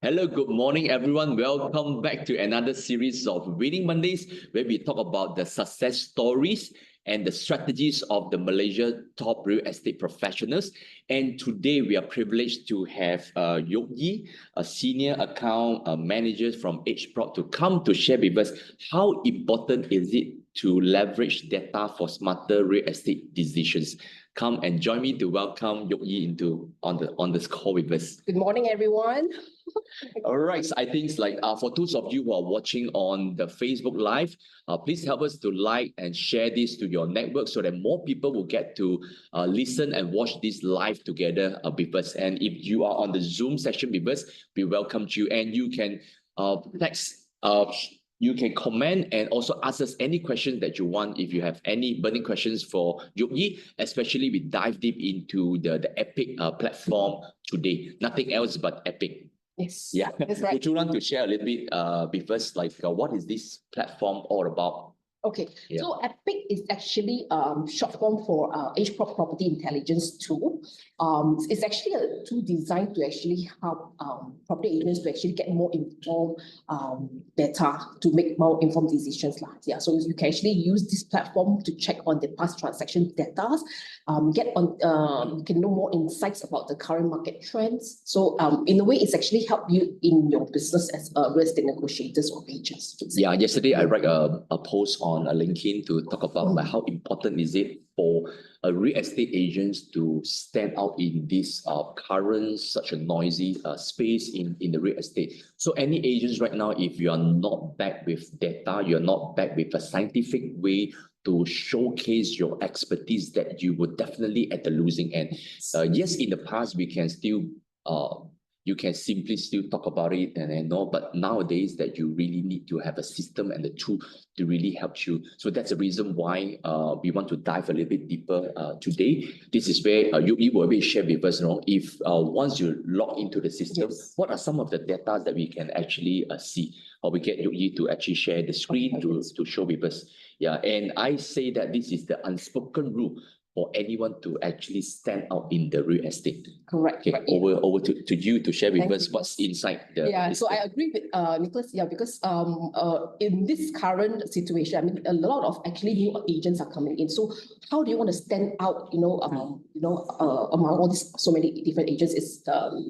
Hello, good morning, everyone. Welcome back to another series of Winning Mondays, where we talk about the success stories and the strategies of the Malaysia top real estate professionals. And today we are privileged to have Yong, a senior account manager from EdgeProp, to come to share with us how important is it to leverage data for smarter real estate decisions. Come and join me to welcome Yong on this call with us. Good morning, everyone. All right, so I think it's like for those of you who are watching on the Facebook Live, please help us to like and share this to your network so that more people will get to listen and watch this live together with us. And if you are on the Zoom session with us, we welcome you, and you can text. You can comment and also ask us any questions that you want. If you have any burning questions for Yong, especially we dive deep into the EPIQ platform today. Nothing else but EPIQ. Yes, Yeah, that's right. Would you want to share a little bit with us, like what is this platform all about? Okay, Yeah. so EPIQ is actually short form for EdgeProp Property Intelligence Tool. It's actually a tool designed to actually help property agents to actually get more informed data to make more informed decisions. Yeah, so you can actually use this platform to check on the past transaction data, you can know more insights about the current market trends. So in a way, it's actually help you in your business as real estate negotiators or agents. Yeah, yesterday I write a post on LinkedIn to talk about like how important is it for real estate agents to stand out in this current such a noisy space in the real estate. So any agents right now, if you are not backed with data, you're not backed with a scientific way to showcase your expertise, that you would definitely at the losing end. Yes, in the past we can still you can simply still talk about it and know, but nowadays that you really need to have a system and a tool to really help you. So that's the reason why we want to dive a little bit deeper today. This is where you will be share with us, if once you log into the system, yes, what are some of the data that we can actually see, or we get you to actually share the screen to show with us. Yeah, and I say that this is the unspoken rule for anyone to actually stand out in the real estate. Correct. Okay, correct. over to you to share with us what's inside the. Yeah, so I agree with Nicholas. Yeah, because in this current situation, I mean, a lot of actually new agents are coming in. So how do you want to stand out? Among all these so many different agents, is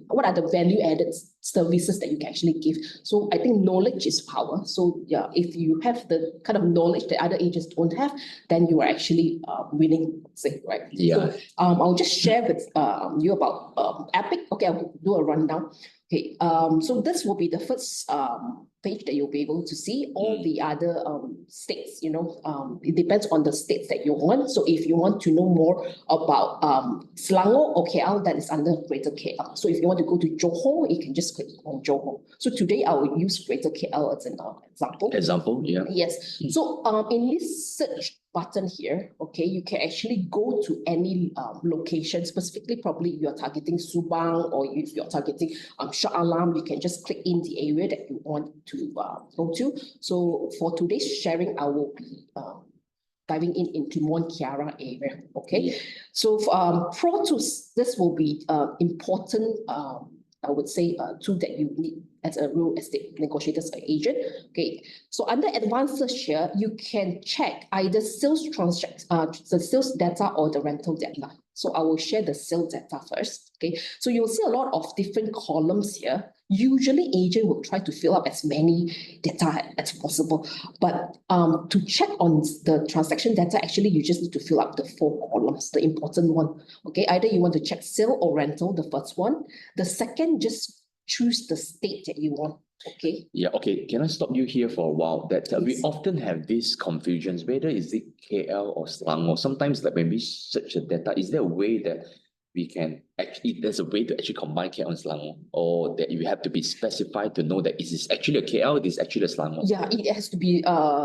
what are the value added services that you can actually give? So I think knowledge is power. So yeah, if you have the kind of knowledge that other agents don't have, then you are actually winning. Right? Yeah. So I'll just share with you about EPIQ. Okay, I'll do a rundown. Okay, so this will be the first page that you'll be able to see. All the other states, it depends on the states that you want. So if you want to know more about Selangor or KL, that is under Greater KL. So if you want to go to Johor, you can just click on Johor. So today I will use Greater KL as an example. Example, yeah. Yes. So in this search button here, okay, you can actually go to any location. Specifically, probably you're targeting Subang, or if you're targeting Shah Alam, you can just click in the area that you want to go to. So for today's sharing, I will be diving into Mon Kiara area. Okay, yeah. So Pro Tools, this will be important. I would say tool that you need as a real estate negotiators or agent. Okay, so under advanced search here, you can check either sales transactions, the sales data or the rental data. So I will share the sales data first. Okay, so you'll see a lot of different columns here. Usually, agent will try to fill up as many data as possible, but to check on the transaction data, actually you just need to fill up the 4 columns, the important one. Okay, either you want to check sale or rental, the first one. The second, just choose the state that you want. Okay. Yeah. Okay. Can I stop you here for a while? That we often have these confusions, whether is it KL or Selangor. Sometimes, like when we search the data, is there a way that we can actually, there's a way to actually combine KL and Selangor, or that you have to be specified to know that is this actually a KL, this is actually a Selangor? Yeah, it has to be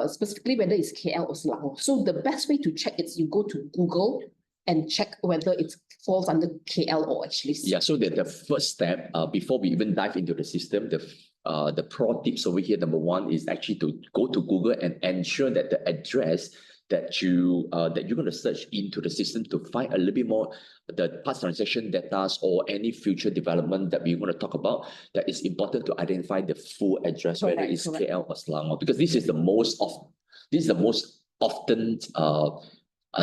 specifically whether it's KL or Selangor. So the best way to check is you go to Google and check whether it falls under KL or actually Selangor. Yeah, so the first step, before we even dive into the system, the pro tips over here, number one, is actually to go to Google and ensure that the address that you're going to search into the system to find a little bit more the past transaction data or any future development that we want to talk about, that it's important to identify the full address, whether it's KL or Selangor, because this is the most often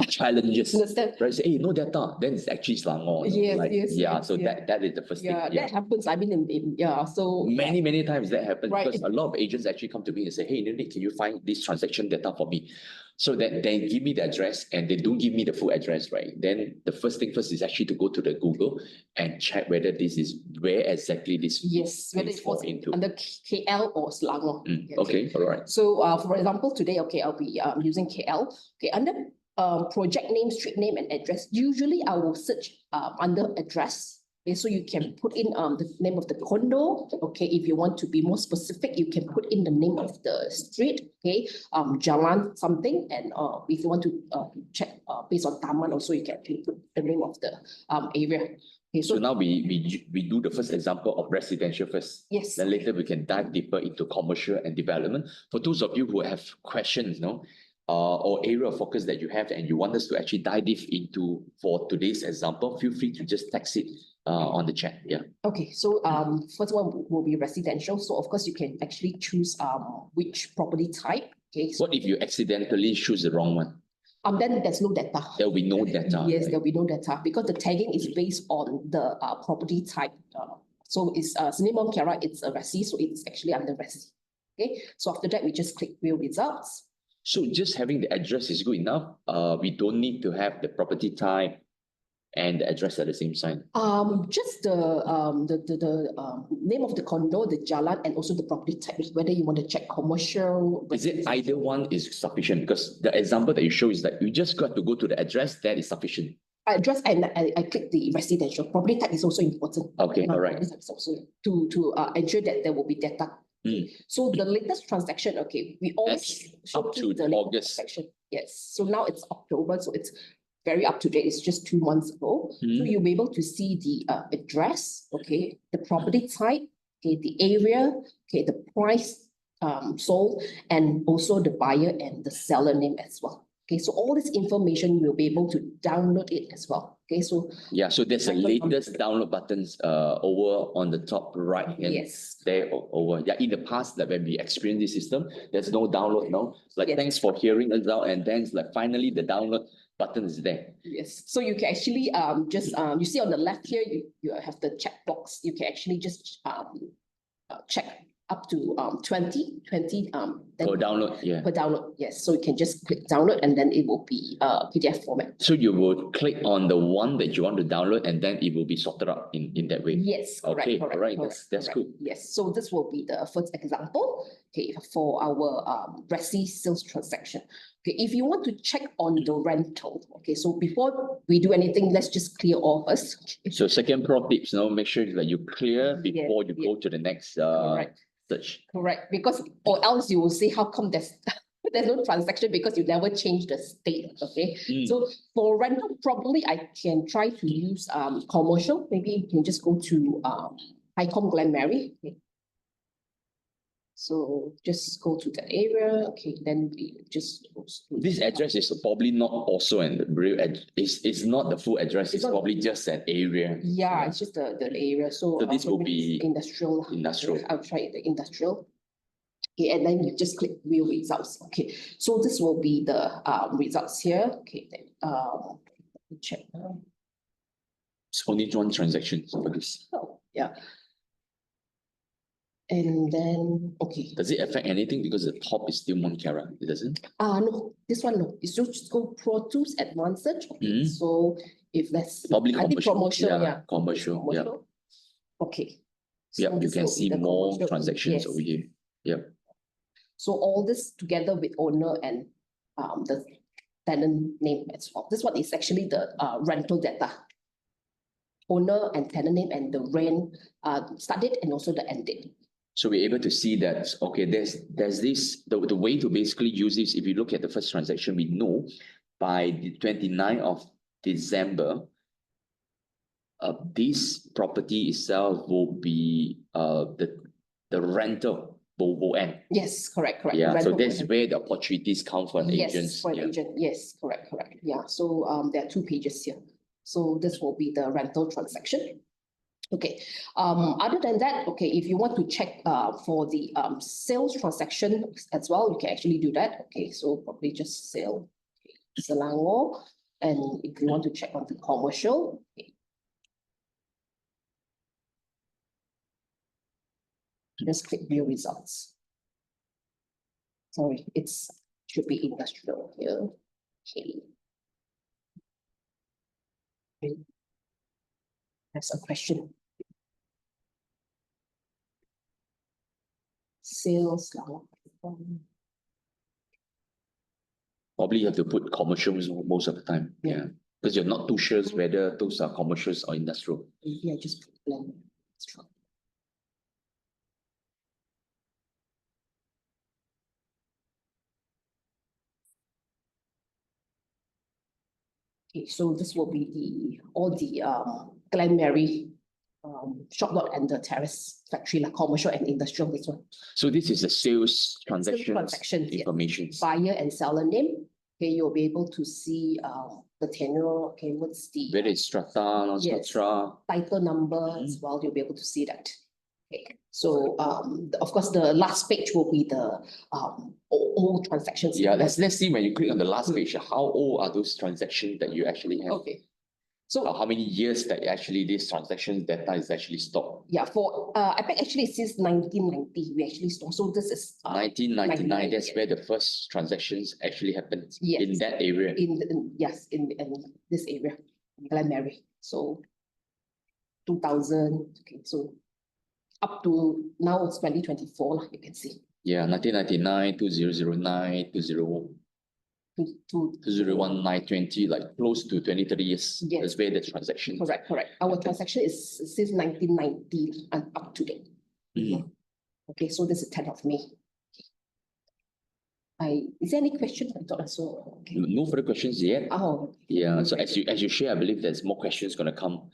challenges, right? Say, hey, no data, then it's actually Selangor. That is the first thing. That happens. I mean, so many times that happens, because a lot of agents actually come to me and say, hey, Nick, can you find this transaction data for me? So that they give me the address and they don't give me the full address, right? Then the first thing first is actually to go to the Google and check whether this is where exactly this whether it falls into under KL or Selangor. Okay, all right. So for example, today, I'll be using KL. Under project name, street name, and address. Usually, I will search under address. Okay, so you can put in the name of the condo. Okay, if you want to be more specific, you can put in the name of the street. Okay, Jalan something, and if you want to check based on Taman, also you can put the name of the area. Okay, so now we do the first example of residential first. Yes. Then later we can dive deeper into commercial and development. For those of you who have questions, or area of focus that you have and you want us to actually dive deep into for today's example, feel free to just text it on the chat. Okay, so first one will be residential. So of course you can actually choose which property type. Okay. So what if you accidentally choose the wrong one? Then there's no data. There will be no data. Yes, right? There will be no data because the tagging is based on the property type. So it's Cinnamon Kiara, it's a resi, so it's actually under resi. Okay, so after that we just click view results. So just having the address is good enough. We don't need to have the property type and the address at the same time. Just the name of the condo, the jalan, and also the property type. Whether you want to check commercial. Is it either one is sufficient? Because the example that you show is that you just got to go to the address. That is sufficient. Address and I click the residential. Property type is also important. Okay, all right. Also to ensure that there will be data. So the latest transaction, we always up to the August. transaction. Yes. So now it's October, so it's very up to date. It's just 2 months ago. So you'll be able to see the address, the property type, the area, the price sold, and also the buyer and the seller name as well. Okay, so all this information you'll be able to download it as well. Okay, so so there's the latest download buttons over on the top right hand. Yes. There over. In the past, that when we experienced this system, there's no download now. Thanks for hearing us out, and thanks finally the download button is there. Yes. So you can actually just you see on the left here, you have the checkbox. You can actually just check up to 20 per download, per download, yes. So you can just click download and then it will be PDF format. So you will click on the one that you want to download and then it will be sorted out in that way. Yes, correct. Okay, all right, that's cool. Yes, so this will be the first example, for our resi sales transaction. If you want to check on the rental, so before we do anything, let's just clear all first. So second pro tips, make sure that you clear before you go to the next search. Correct, because or else you will say how come there's no transaction because you never change the state. So for rental, probably I can try to use commercial. Maybe you can just go to Highcom Glen Mary. So just go to the area. Then we just this address is probably not also an real it's not the full address, it's probably just an area. It's just the area. So this will be industrial. I'll try the industrial. And then you just click view results. So this will be the results here. Then let me check now. It's only one transaction for this. And then, does it affect anything because the top is still Moncara? It doesn't? No, this one, no. It's just go Pro Tools Advanced Search. So if that's probably commercial, commercial. So you can see more transactions over here. So all this together with owner and the tenant name as well. This one is actually the rental data. Owner and tenant name and the rent start date and also the end date. So we're able to see that, there's this, the way to basically use this, if you look at the first transaction, we know by the 29th of December, this property itself will be, the rental both end. Yes, correct. Yeah, so Rental that's both end. where the opportunities come for an agent. Yes, for an agent. Yes, correct. Yeah. So there are 2 pages here. So this will be the rental transaction. Okay. Other than that, okay, if you want to check for the sales transaction as well, you can actually do that. Okay, so probably just sale, Selangor, and if you want to check on the commercial, okay, just click view results. Sorry, should be industrial here. Okay. That's a question. Sales. Probably you have to put commercials most of the time. Yeah. Because you're not too sure whether those are commercials or industrial. Yeah, just put blend. Okay, so this will be all the Glen Mary shop lot and the terrace factory, like commercial and industrial, this one. So this is the sales transactions yeah. information. Buyer and seller name. Okay, you'll be able to see the tenure. Okay, what's the whether it's strata, non-strata. title number as well. You'll be able to see that. Okay, so of course the last page will be the old transactions. Yeah, let's see when you click on the last page, how old are those transactions that you actually have? Okay. So how many years that actually this transaction data is actually stored? Yeah, for EPIQ actually since 1990 we actually store. So this is 1999. That's where the first transactions actually happened. Yes. In that area. Yes, in this area, Glen Mary. So 2000. Okay, so up to now it's 2024, you can see. Yeah, 1999, 2009, 2019, 20, like close to 20-30 years. Yes. That's where the transaction. Correct. Our transaction is since 1990 and up to date. Okay, so this is 10th of May. Is there any questions? I thought I saw. Okay. No further questions yet. Oh. Yeah. So as you share, I believe there's more questions gonna come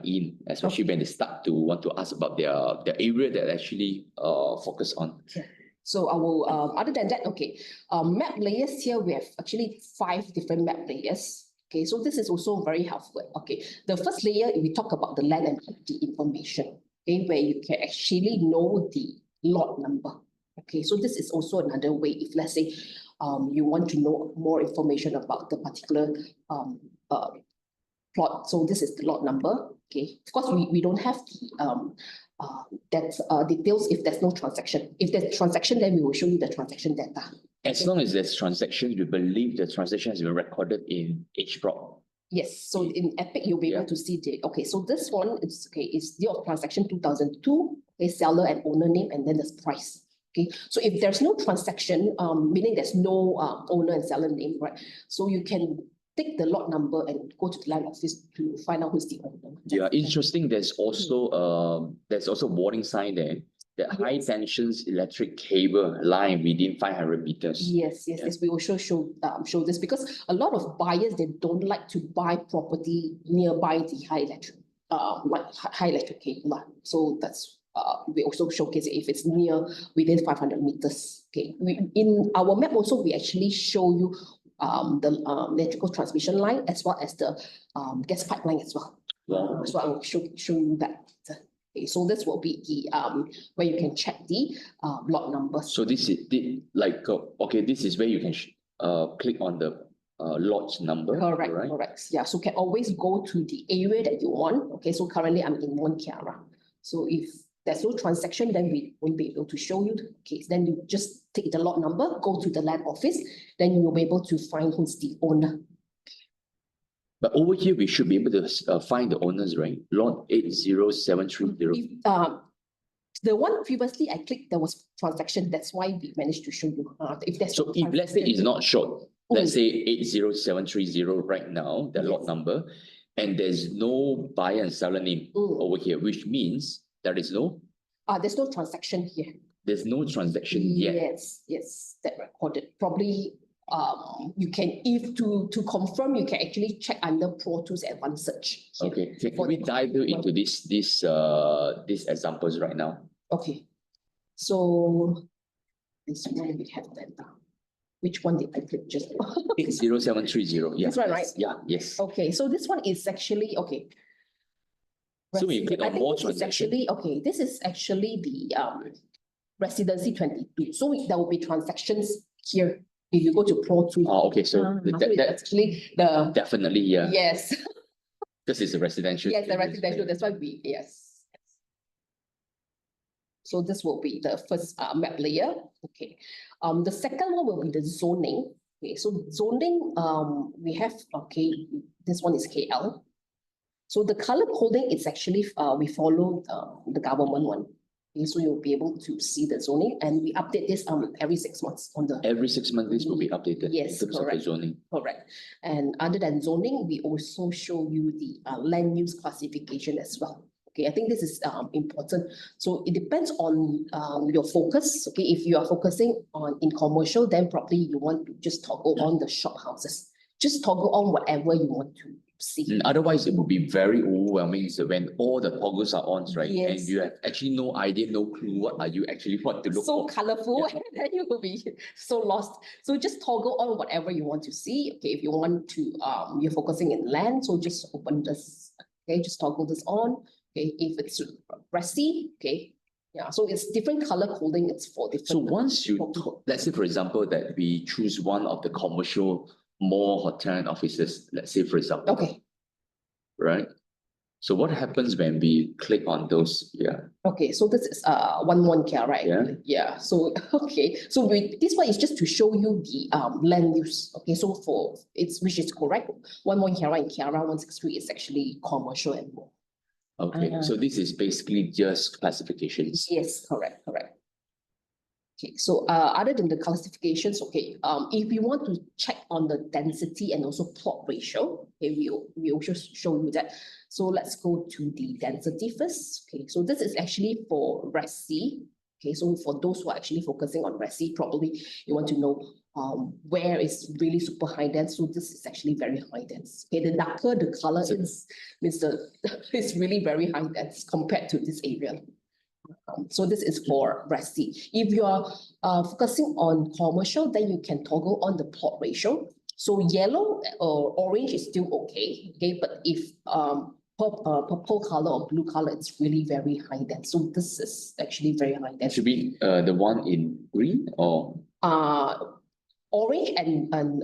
in, especially when they start to want to ask about their area that actually focus on. Yeah. So I will, other than that, okay, map layers here, we have actually 5 different map layers. Okay, so this is also very helpful. Okay, the first layer, we talk about the land and property information, okay, where you can actually know the lot number. Okay, so this is also another way if let's say you want to know more information about the particular plot. So this is the lot number. Okay, of course we don't have the details if there's no transaction. If there's transaction, then we will show you the transaction data. As long as there's transactions, we believe the transaction has been recorded in EdgeProp. Yes, so in EPIQ you'll be able to see the so this one is is date of transaction 2002. Okay, seller and owner name, and then there's price. Okay, so if there's no transaction, meaning there's no owner and seller name, right? So you can take the lot number and go to the land office to find out who's the owner. Yeah, interesting. There's also warning sign there that high tensions electric cable line within 500 meters. Yes. We also show this because a lot of buyers, they don't like to buy property nearby the high electric cable line. So that's we also showcase it if it's near within 500 meters. Okay, in our map also we actually show you the electrical transmission line as well as the gas pipeline as well. Wow. So I will show you that. Okay, so this will be the where you can check the lot numbers. So this is this is where you can click on the lot number. Correct. Yeah, so can always go to the area that you want. Okay, so currently I'm in Mont Kiara. So if there's no transaction, then we won't be able to show you the case. Then you just take the lot number, go to the land office, then you will be able to find who's the owner. But over here, we should be able to find the owners, right? Lot 80730. The one previously I clicked, there was transaction. That's why we managed to show you. If let's say it's not short, let's say 80730 right now, the lot number, and there's no buyer and seller name over here, which means there's no transaction here. There's no transaction yet. Yes, that recorded. Probably you can, if to confirm, you can actually check under Pro Tools Advanced Search. Okay, can we dive into these examples right now? Okay. So this one we have that. Which one did I click just? 80730. Yeah. This one, right? Yeah, yes. Okay, so this one is actually, okay. So when you click I on think more this is transaction, actually, okay, this is actually the residency 22. So there will be transactions here. If you go to Pro 2. okay, so so it's that actually the, definitely, yeah. yes, This is a residential. yes, the residential, that's why we, yes. So this will be the first map layer. Okay. The second one will be the zoning. Okay, so zoning, we have, okay, this one is KL. So the color coding is actually, we follow the government one. Okay, so you'll be able to see the zoning, and we update this every 6 months on the. Every 6 months, this will be updated. Yes, in terms of the correct. zoning. Correct. And other than zoning, we also show you the land use classification as well. Okay, I think this is important. So it depends on your focus. Okay, if you are focusing on in commercial, then probably you want to just toggle on the shop houses. Just toggle on whatever you want to see. Otherwise, it would be very overwhelming when all the toggles are on, right? Yes. And you have actually no idea, no clue what are you actually want to look So for. colorful, Yeah. and then you will be so lost. So just toggle on whatever you want to see. Okay, if you want to, you're focusing in land, so just open this. Okay, just toggle this on. Okay, if it's resi, okay, yeah. So it's different color coding. It's for different. So once you, let's say for example that we choose one of the commercial mall, hotel, and offices. Let's say for example. Okay. Right. So what happens when we click on those? Yeah. Okay, so this is 11 Kia, right? Yeah. Yeah. So okay, so this one is just to show you the land use. Okay, so for it's which is correct. 11 Kia and Kiara 163 is actually commercial and more. Okay, so this is basically just classifications. Yes, correct, correct. Okay, so other than the classifications, okay, if we want to check on the density and also plot ratio, okay, we also show you that. So let's go to the density first. Okay, so this is actually for Resi. Okay, so for those who are actually focusing on Resi, probably you want to know where is really super high dense. So this is actually very high dense. Okay, the darker the color is, means the it's really very high dense compared to this area. So this is for Resi. If you are focusing on commercial, then you can toggle on the plot ratio. So yellow or orange is still okay. Okay, but if purple color or blue color, it's really very high dense. So this is actually very high dense. Should be the one in green or orange and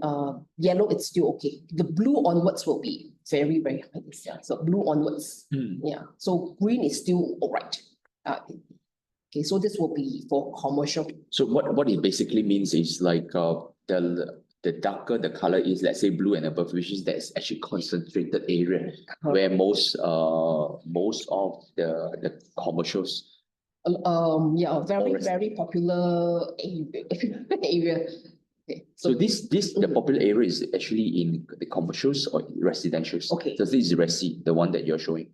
yellow, it's still okay. The blue onwards will be very, very high dense. Yeah. So blue onwards. Yeah. So green is still all right. Okay, so this will be for commercial. So what it basically means is like the darker the color is, let's say blue and above, which is that's actually concentrated area where most of the commercials. Yeah, very popular area. Okay, so this the popular area is actually in the commercials or residentials. Okay. So this is resi, the one that you're showing.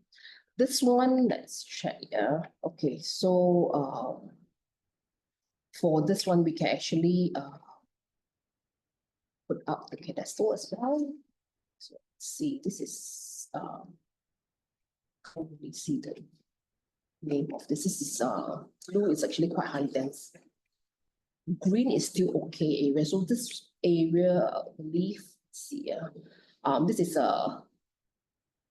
This one, let's check. Yeah. Okay, so for this one, we can actually put up the pedestal as well. So let's see, this is how we see the name of this. This is blue is actually quite high dense. Green is still okay area. So this area, I believe, let's see, this is a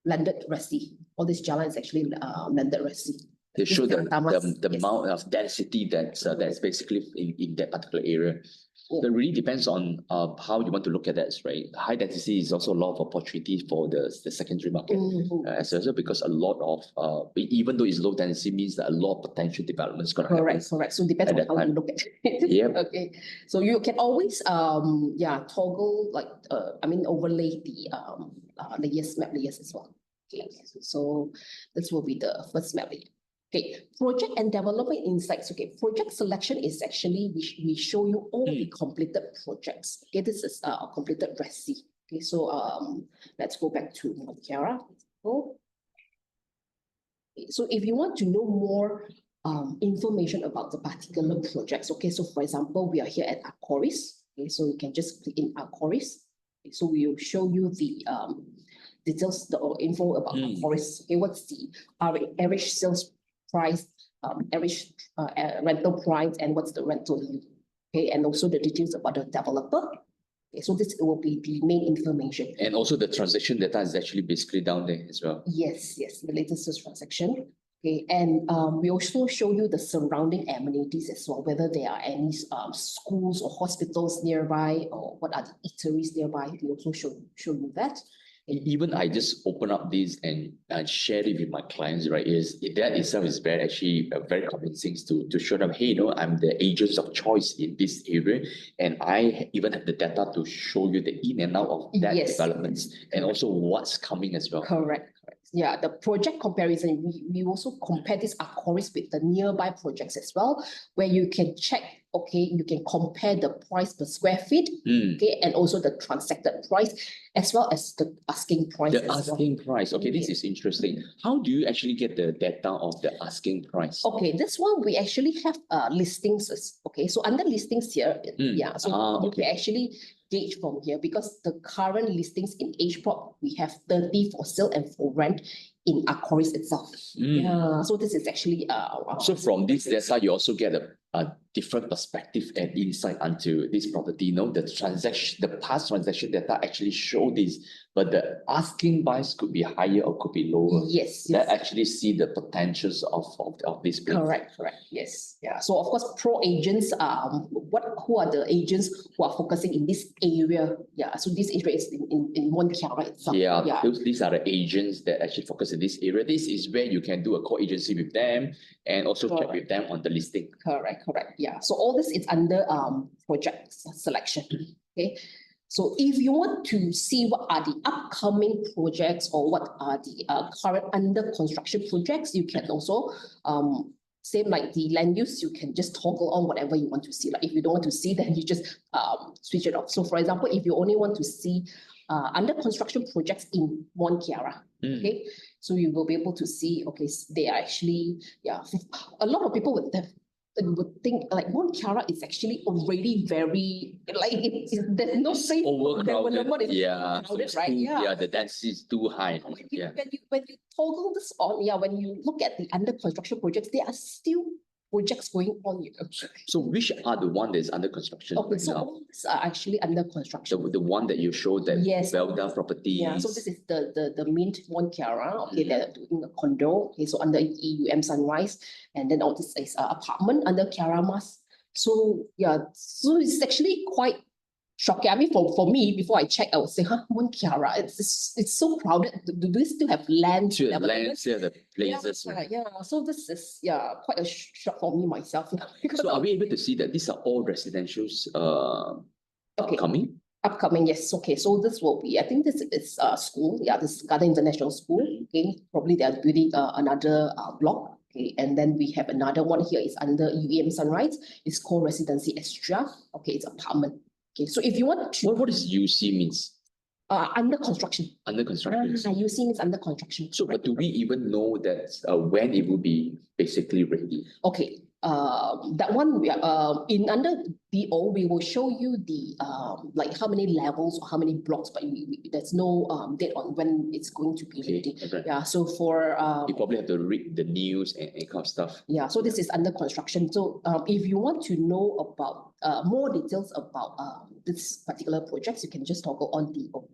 landed resi. All this jalan is actually landed resi. They show the yes. amount of density that's basically in that particular area. So it really depends on how you want to look at that, right? High density is also a lot of opportunity for the secondary market, as well, because a lot of even though it's low density, means that a lot of potential developments going to happen. Correct. So it depends on how you look at it. Yeah. Okay. So you can always toggle like overlay the map layers as well. Okay. So this will be the first map layer. Okay, project and development insights. Okay, project selection is actually we show you all the completed projects. Okay, this is completed resi. Okay, so let's go back to Kiara. Okay, so if you want to know more information about the particular projects, okay, so for example, we are here at Aquaris. Okay, so you can just click in Aquaris. Okay, so we will show you the details, the info about Aquaris. Okay, what's the average sales price average rental price and what's the rental yield. Okay, and also the details about the developer. Okay, so this will be the main information. And also the transaction data is actually basically down there as well. Yes, the latest transaction. Okay, and we also show you the surrounding amenities as well, whether there are any schools or hospitals nearby, or what are the eateries nearby. We also show you that. Even I just open up this and share it with my clients, right? That itself is very convincing to show them, hey, I'm the agents of choice in this area, and I even have the data to show you the in and out of that developments and also what's coming as well. Correct. Yeah, the project comparison, we also compare this Aquaris with the nearby projects as well, where you can check, okay, you can compare the price per square feet, okay, and also the transacted price, as well as the asking price. The asking price, okay, this is interesting. How do you actually get the data of the asking price? Okay, this one we actually have listings. Okay, so under listings here, you can actually gauge from here, because the current listings in EdgeProp, we have 30 for sale and for rent in Aquaris itself. Yeah, so this is actually so from this data, you also get a different perspective and insight onto this property. The past transaction data actually show this, but the asking price could be higher or could be lower. Yes. That actually see the potentials of this place. Correct. Yes. Yeah. So of course, pro agents, who are the agents who are focusing in this area? Yeah. So this area is in Mont Kiara itself. Yeah. These are the agents that actually focus in this area. This is where you can do a co-agency with them and also check with them on the listing. Correct. Yeah. So all this is under project selection. Okay. So if you want to see what are the upcoming projects or what are the current under construction projects, you can also same like the land use, you can just toggle on whatever you want to see. Like if you don't want to see, then you just switch it off. So for example, if you only want to see under construction projects in Mont Kiara, okay, so you will be able to see, okay, they are actually, a lot of people would think like Mont Kiara is actually already very, like there's no safe overcrowded. Right? Yeah, the density is too high. When you toggle this on, when you look at the under construction projects, there are still projects going on. So which are the one that is under construction? Okay, so all these are actually under construction. The one that you showed, that well-done properties. Yeah, so this is the Mint Mont Kiara. Okay, they're doing a condo. Okay, so under EUM Sunrise, and then all this is apartment under Kiara Mas. So so it's actually quite shocking. I mean, for me, before I check, I would say, Mont Kiara, it's so crowded. Do we still have land? Still have the places. So this is quite a shock for me myself. So are we able to see that these are all residentials upcoming? Upcoming, yes. Okay, so this will be, I think this is school. Yeah, this is Garden International School. Okay, probably they are building another block. Okay, and then we have another one here is under UAM Sunrise. It's called Residency Extra. Okay, it's apartment. Okay, so if you want to... What does UC means? Under construction. Under construction. UC means under construction. So, but do we even know that when it will be basically ready? Okay, that one we are in under BO. We will show you the like how many levels or how many blocks, but there's no date on when it's going to be ready. Okay. Yeah, so for you probably have to read the news and kind of stuff. Yeah, so this is under construction. So if you want to know about more details about this particular project, you can just toggle on BO.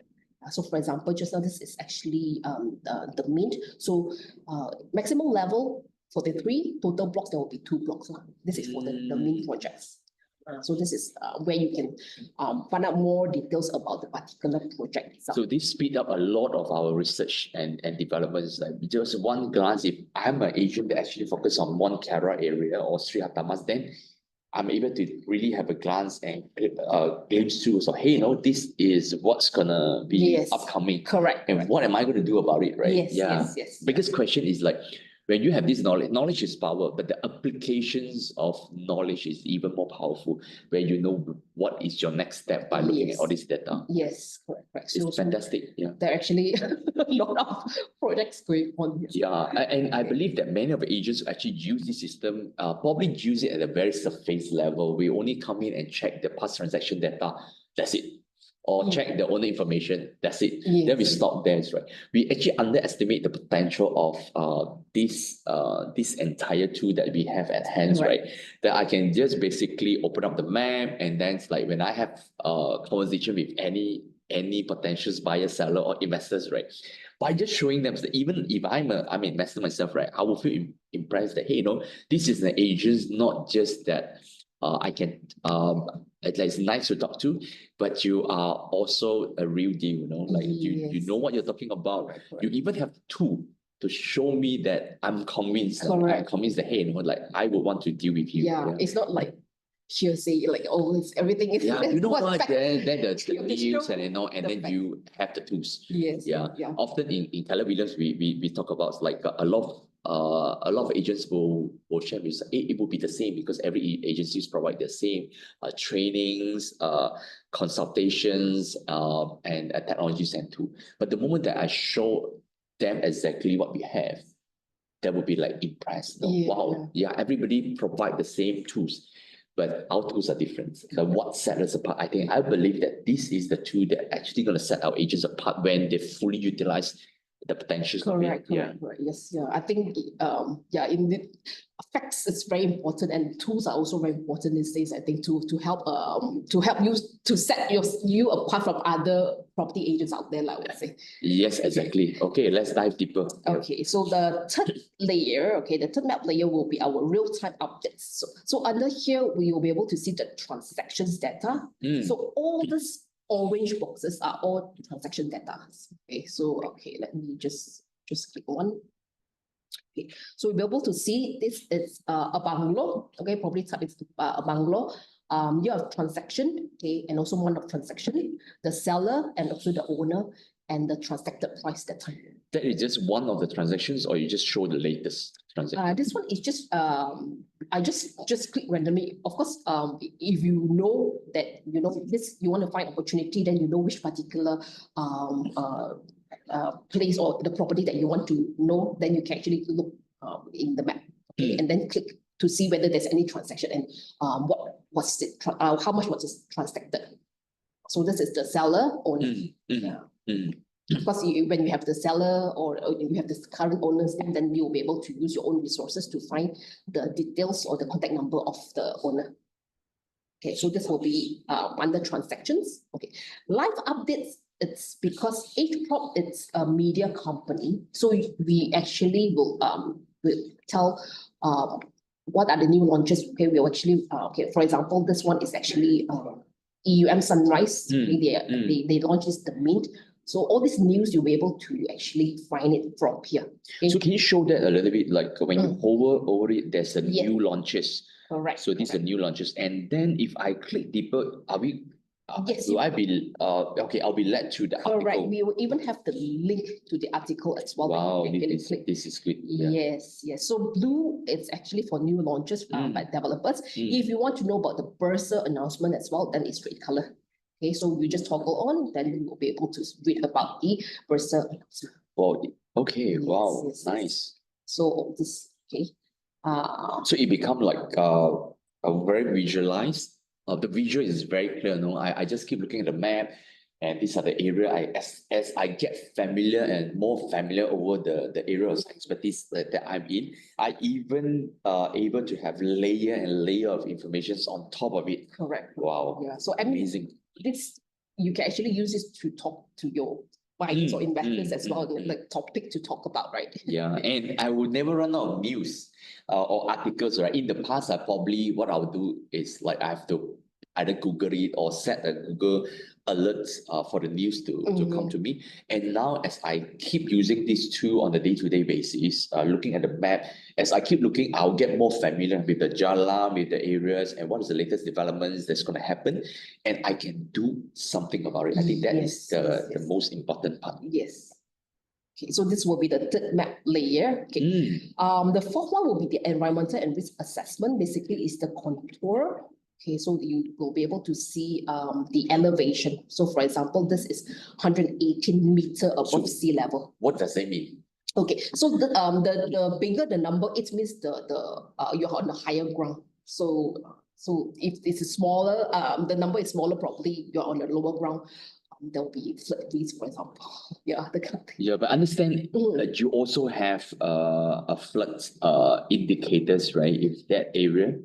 So for example, just now this is actually the Mint. So maximum level for the 3 total blocks, there will be 2 blocks. This is for the Mint projects. So this is where you can find out more details about the particular project itself. So this speed up a lot of our research and developments. Like just one glance, if I'm an agent that actually focus on Mont Kiara area or Sri Hartamas, then I'm able to really have a glance and glimpse through. So, hey, this is what's gonna be upcoming. Correct. And what am I going to do about it, right? Yes. Biggest question is like, when you have this knowledge is power, but the applications of knowledge is even more powerful, where you know what is your next step by looking at all this data. Yes, correct. It's fantastic. Yeah. There are actually a lot of projects going on. Yeah, and I believe that many of the agents who actually use this system probably use it at a very surface level. We only come in and check the past transaction data. That's it. or check the owner information. That's it. Then we stop there, right? We actually underestimate the potential of this entire tool that we have at hand, right? That I can just basically open up the map, and then it's like when I have a conversation with any potential buyer, seller, or investors, right? By just showing them that even if I'm an investor myself, right, I will feel impressed that, hey, this is an agent, not just that I can it's nice to talk to, but you are also a real deal, like you know what you're talking about. You even have the tool to show me that I'm convinced. I'm convinced that, hey, like I would want to deal with you. Yeah, it's not like hearsay, like everything is then the news and and then fact. you have the tools. Yes. Yeah. Often in KW Williams, we talk about like a lot of agents will share with us, it will be the same because every agencies provide the same trainings, consultations, and technologies and tool. But the moment that I show them exactly what we have, they will be like impressed. Wow, everybody provide the same tools, but our tools are different. So what sets us apart? I believe that this is the tool that actually going to set our agents apart when they fully utilize the potential. Correct. Yes, I think in the facts it's very important, and tools are also very important these days, I think, to help you to set you apart from other property agents out there, I would say. Yes, exactly. Okay, let's dive deeper. Okay, so the third layer, the third map layer will be our real-time updates. So under here we will be able to see the transactions data. So all these orange boxes are all transaction data. Okay, so let me just click one. Okay, so we'll be able to see this is a bungalow. Okay, probably type it's a bungalow. You have transaction, and also one of transaction, the seller and also the owner, and the transacted price that time. That is just one of the transactions, or you just show the latest transaction? This one is just I just click randomly. Of course, if you know that this, you want to find opportunity, then you know which particular place or the property that you want to know, then you can actually look in the map, and then click to see whether there's any transaction and what was it, how much was it transacted. So this is the seller owner. Of course, when you have the seller or you have the current owners, then you'll be able to use your own resources to find the details or the contact number of the owner. Okay, so this will be under transactions. Okay, live updates. It's because EdgeProp, it's a media company, so we actually will tell what are the new launches. Okay, we'll actually for example, this one is actually EUM Sunrise. They launched this the Mint. So all this news, you'll be able to actually find it from here. Okay? So can you show that a little bit? Like when you hover over it, there's a new launches. Correct. So these are new launches. And then if I click deeper, are we? Yes. Will I be I'll be led to the article. Correct. We will even have the link to the article as well. Wow, this is good. Yeah. Yes. So blue, it's actually for new launches by developers. If you want to know about the Bursa announcement as well, then it's red color. Okay, so you just toggle on, then you will be able to read about the Bursa announcement. Wow. Okay. Wow. Yes. Nice. So this so it become like a very visualized. The visual is very clear. I just keep looking at the map, and these are the area. As I get familiar and more familiar over the area of expertise that I'm in, I even able to have layer and layer of information on top of it. Correct. Wow. Yeah. So amazing. This, you can actually use this to talk to your buyers or investors as well, like topic to talk about, right? Yeah, and I would never run out of news or articles, right? In the past, what I would do is like I have to either Google it or set a Google alerts for the news to come to me. And now as I keep using these two on a day-to-day basis, looking at the map, as I keep looking, I'll get more familiar with the jalan, with the areas, and what is the latest developments that's going to happen. And I can do something about it. I think that is the most important part. Yes. Okay, so this will be the third map layer. Okay. The fourth one will be the environmental and risk assessment. Basically, is the contour. Okay, so you will be able to see the elevation. So for example, this is 118 meters above sea level. What does that mean? Okay, so the bigger the number, it means the you're on the higher ground. So So if it's a smaller, the number is smaller, probably you're on the lower ground. There'll be flood fees, for example. Yeah, the kind of thing. Yeah, but understand that you also have a flood indicators, right? If that area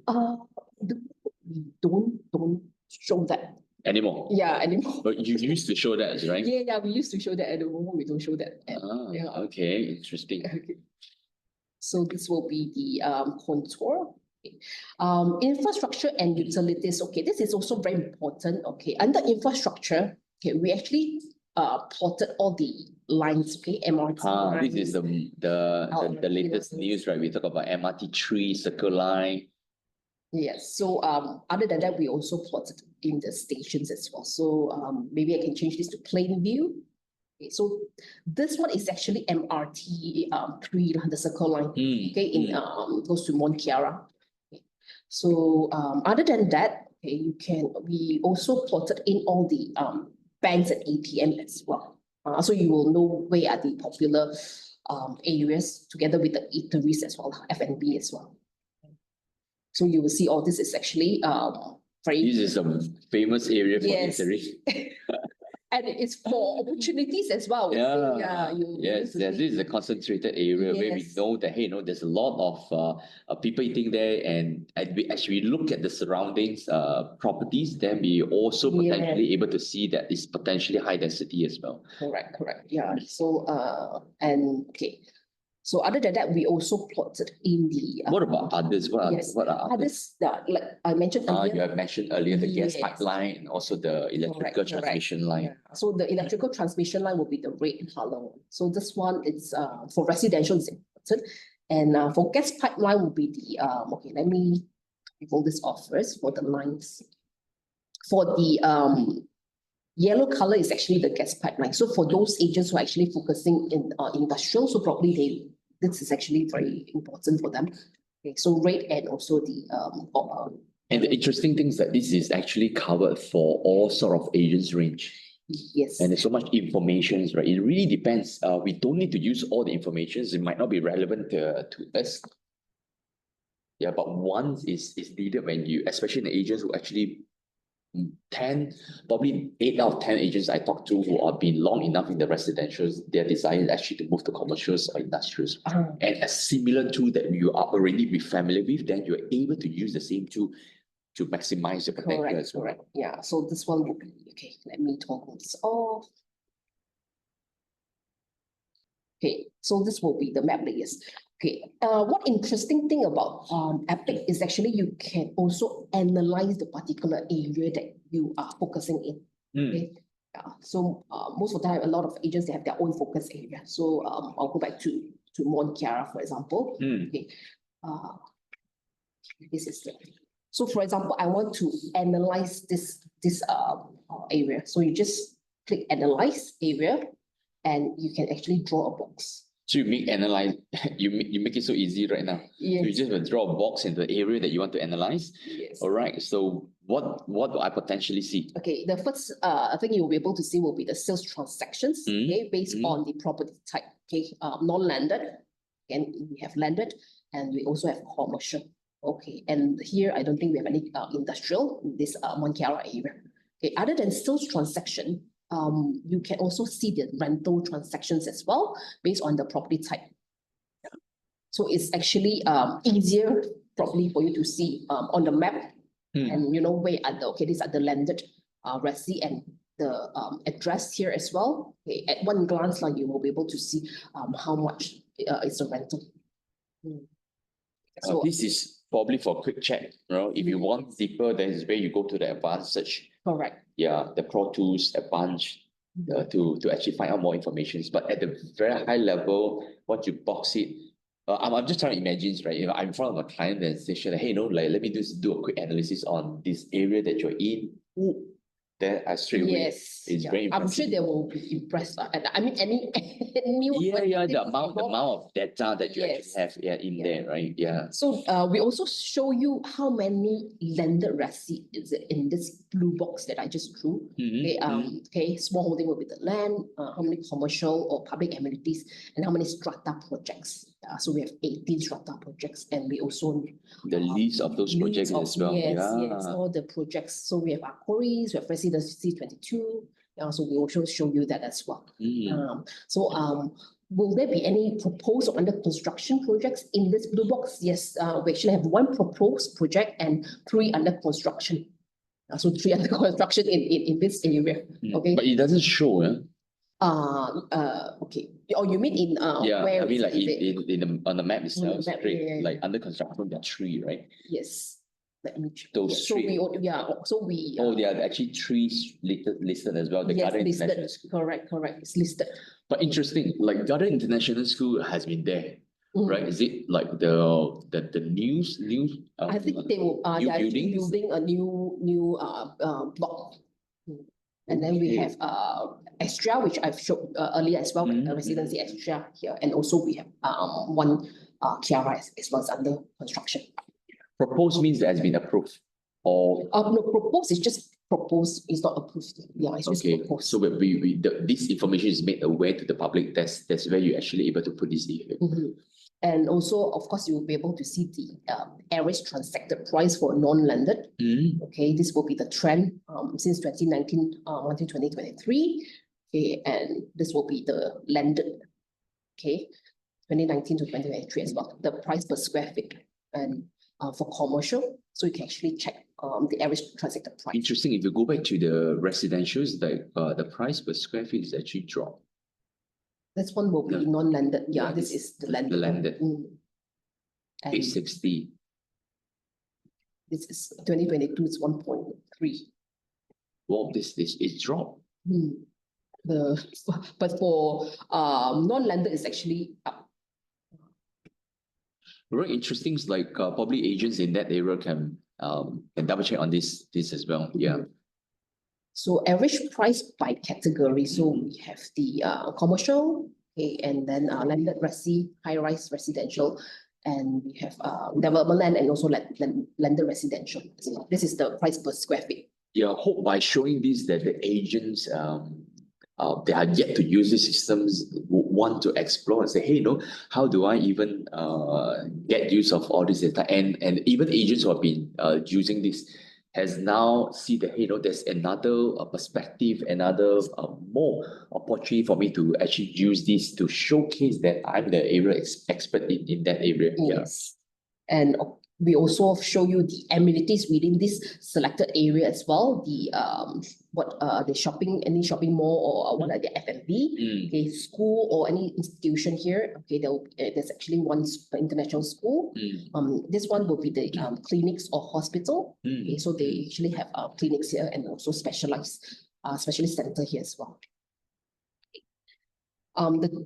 We don't show that. anymore. Yeah, anymore. But you used to show that, right? Yeah, we used to show that. At the moment, we don't show that. Yeah. Okay, interesting. Okay. So this will be the contour. Okay. Infrastructure and utilities. Okay, this is also very important. Okay, under infrastructure, okay, we actually plotted all the lines. Okay, MRT lines. This is the latest news, right? We talk about MRT3 Circle Line. Yes. So other than that, we also plotted in the stations as well. So maybe I can change this to plain view. Okay, so this one is actually MRT 3, the Circle Line. Okay, goes to Mont Kiara. Okay. So other than that, okay, we also plotted in all the banks and ATM as well. So you will know where are the popular areas together with the eateries as well, F&B as well. So you will see all this is actually very. This is a famous area for Yes. eatery. And it's for opportunities as well. Yeah. Yes, this is a concentrated area where we Yes. know that, hey, there's a lot of people eating there, and as we look at the surroundings properties, then we also potentially able to see that it's potentially high density as well. Correct. Yeah. So and okay. So other than that, we also plotted in the. What about others? What are others? Like I mentioned earlier. You have mentioned earlier the gas Yes. pipeline and also the electrical transmission line. Yeah. So the electrical transmission line will be the red color one. So this one is for residential is important, and for gas pipeline will be the okay. Let me fold this off first for the lines. For the yellow color is actually the gas pipeline. So for those agents who are actually focusing in industrial, so probably this is actually very important for them. Okay, so red and also the And the interesting thing is that this is actually covered for all sort of agents range. Yes. And there's so much information, right? It really depends. We don't need to use all the information. It might not be relevant to us. Yeah, but one is needed when you, especially the agents who actually probably 8 out of 10 agents I talk to who have been long enough in the residentials, their desire is actually to move to commercials or industrials. And a similar tool that you are already familiar with, then you're able to use the same tool to maximize your potential as well. Correct. Yeah. So this one will be okay. Let me toggle this off. Okay. So this will be the map layers. Okay. What interesting thing about EPIQ is actually you can also analyze the particular area that you are focusing in. Okay. So most of the time, a lot of agents they have their own focus area. So I'll go back to Mont Kiara, for example. Okay. This is the. So for example, I want to analyze this area. So you just click analyze area, and you can actually draw a box. So you make it so easy right now. Yes. So you just draw a box in the area that you want to analyze. Yes. All right. So what do I potentially see? Okay, the first thing you'll be able to see will be the sales transactions, okay, based on the property type. Okay, non-landed, and we have landed, and we also have commercial. Okay, and here I don't think we have any industrial in this Mont Kiara area. Okay, other than sales transaction, you can also see the rental transactions as well based on the property type. So it's actually easier probably for you to see on the map, and where are these are the landed resi and the address here as well. Okay, at one glance, you will be able to see how much is the rental. So this is probably for quick check. If you want deeper, then is where you go to the advanced search. Correct. Yeah, the Pro Tools advanced to actually find out more information. But at the very high level, once you box it, I'm just trying to imagine, right? If I'm in front of a client and say, hey, let me just do a quick analysis on this area that you're in. Then I straight away. Yes. It's very impressive. I'm sure they will be impressed. And I mean, any new. The amount of data that you actually have in there, right? Yeah. So we also show you how many landed resi is it in this blue box that I just drew. Okay, small holding will be the land, how many commercial or public amenities, and how many strata projects. So we have 18 strata projects, and we also The list of those projects as well. Yes, Yeah. yes, all the projects. So we have our quarries, we have Residency 22. So we also show you that as well. Will there be any proposed or under construction projects in this blue box? Yes, we actually have 1 proposed project and 3 under construction. So 3 under construction in this area. Okay. But it doesn't show, yeah? Okay. Oh, you mean in Yeah, where I mean like is on the map itself, map, straight, yeah. like under construction, there are 3, right? Yes. Let me check. Those So 3. we Oh, there are actually 3 listed as well. The yes, Garden listed. International School. Correct. It's listed. But interesting, like Garden International School has been there, right? Is it like the new I think they will new they're actually buildings? building a new block. And then we have extra, which I've showed earlier as well, residency extra here, and also we have 1 Kiara as well as under construction. Proposed means that has been approved, or no, proposed is just proposed, it's not approved. Yeah, it's just okay. proposed. So this information is made aware to the public. That's where you're actually able to put this in. And also, of course, you will be able to see the average transacted price for non-landed. Okay, this will be the trend since 2019 until 2023. Okay, and this will be the landed. Okay, 2019 to 2023 as well. The price per square feet, and for commercial, so you can actually check the average transacted price. Interesting. If you go back to the residentials, the price per square feet is actually dropped. This one will be non-landed. Yeah, this is the landed. The landed. 860. This is 2022. It's 1.3. Well, this is dropped. But for non-landed, it's actually up. Very interesting. Like probably agents in that area can double check on this as well. Yeah. So average price by category. So we have the commercial, okay, and then landed resi, high-rise residential, and we have development land and also landed residential. So this is the price per square feet. Yeah, I hope by showing this that the agents they are yet to use these systems want to explore and say, hey, how do I even get use of all this data? And even agents who have been using this has now see that, hey, there's another perspective, another more opportunity for me to actually use this to showcase that I'm the area expert in that area. Yes. Yeah. And we also show you the amenities within this selected area as well. The the shopping, any shopping mall, or what are the F&B, okay, school or any institution here. Okay, there's actually 1 international school. This one will be the clinics or hospital. Okay, so they actually have clinics here and also specialist center here as well.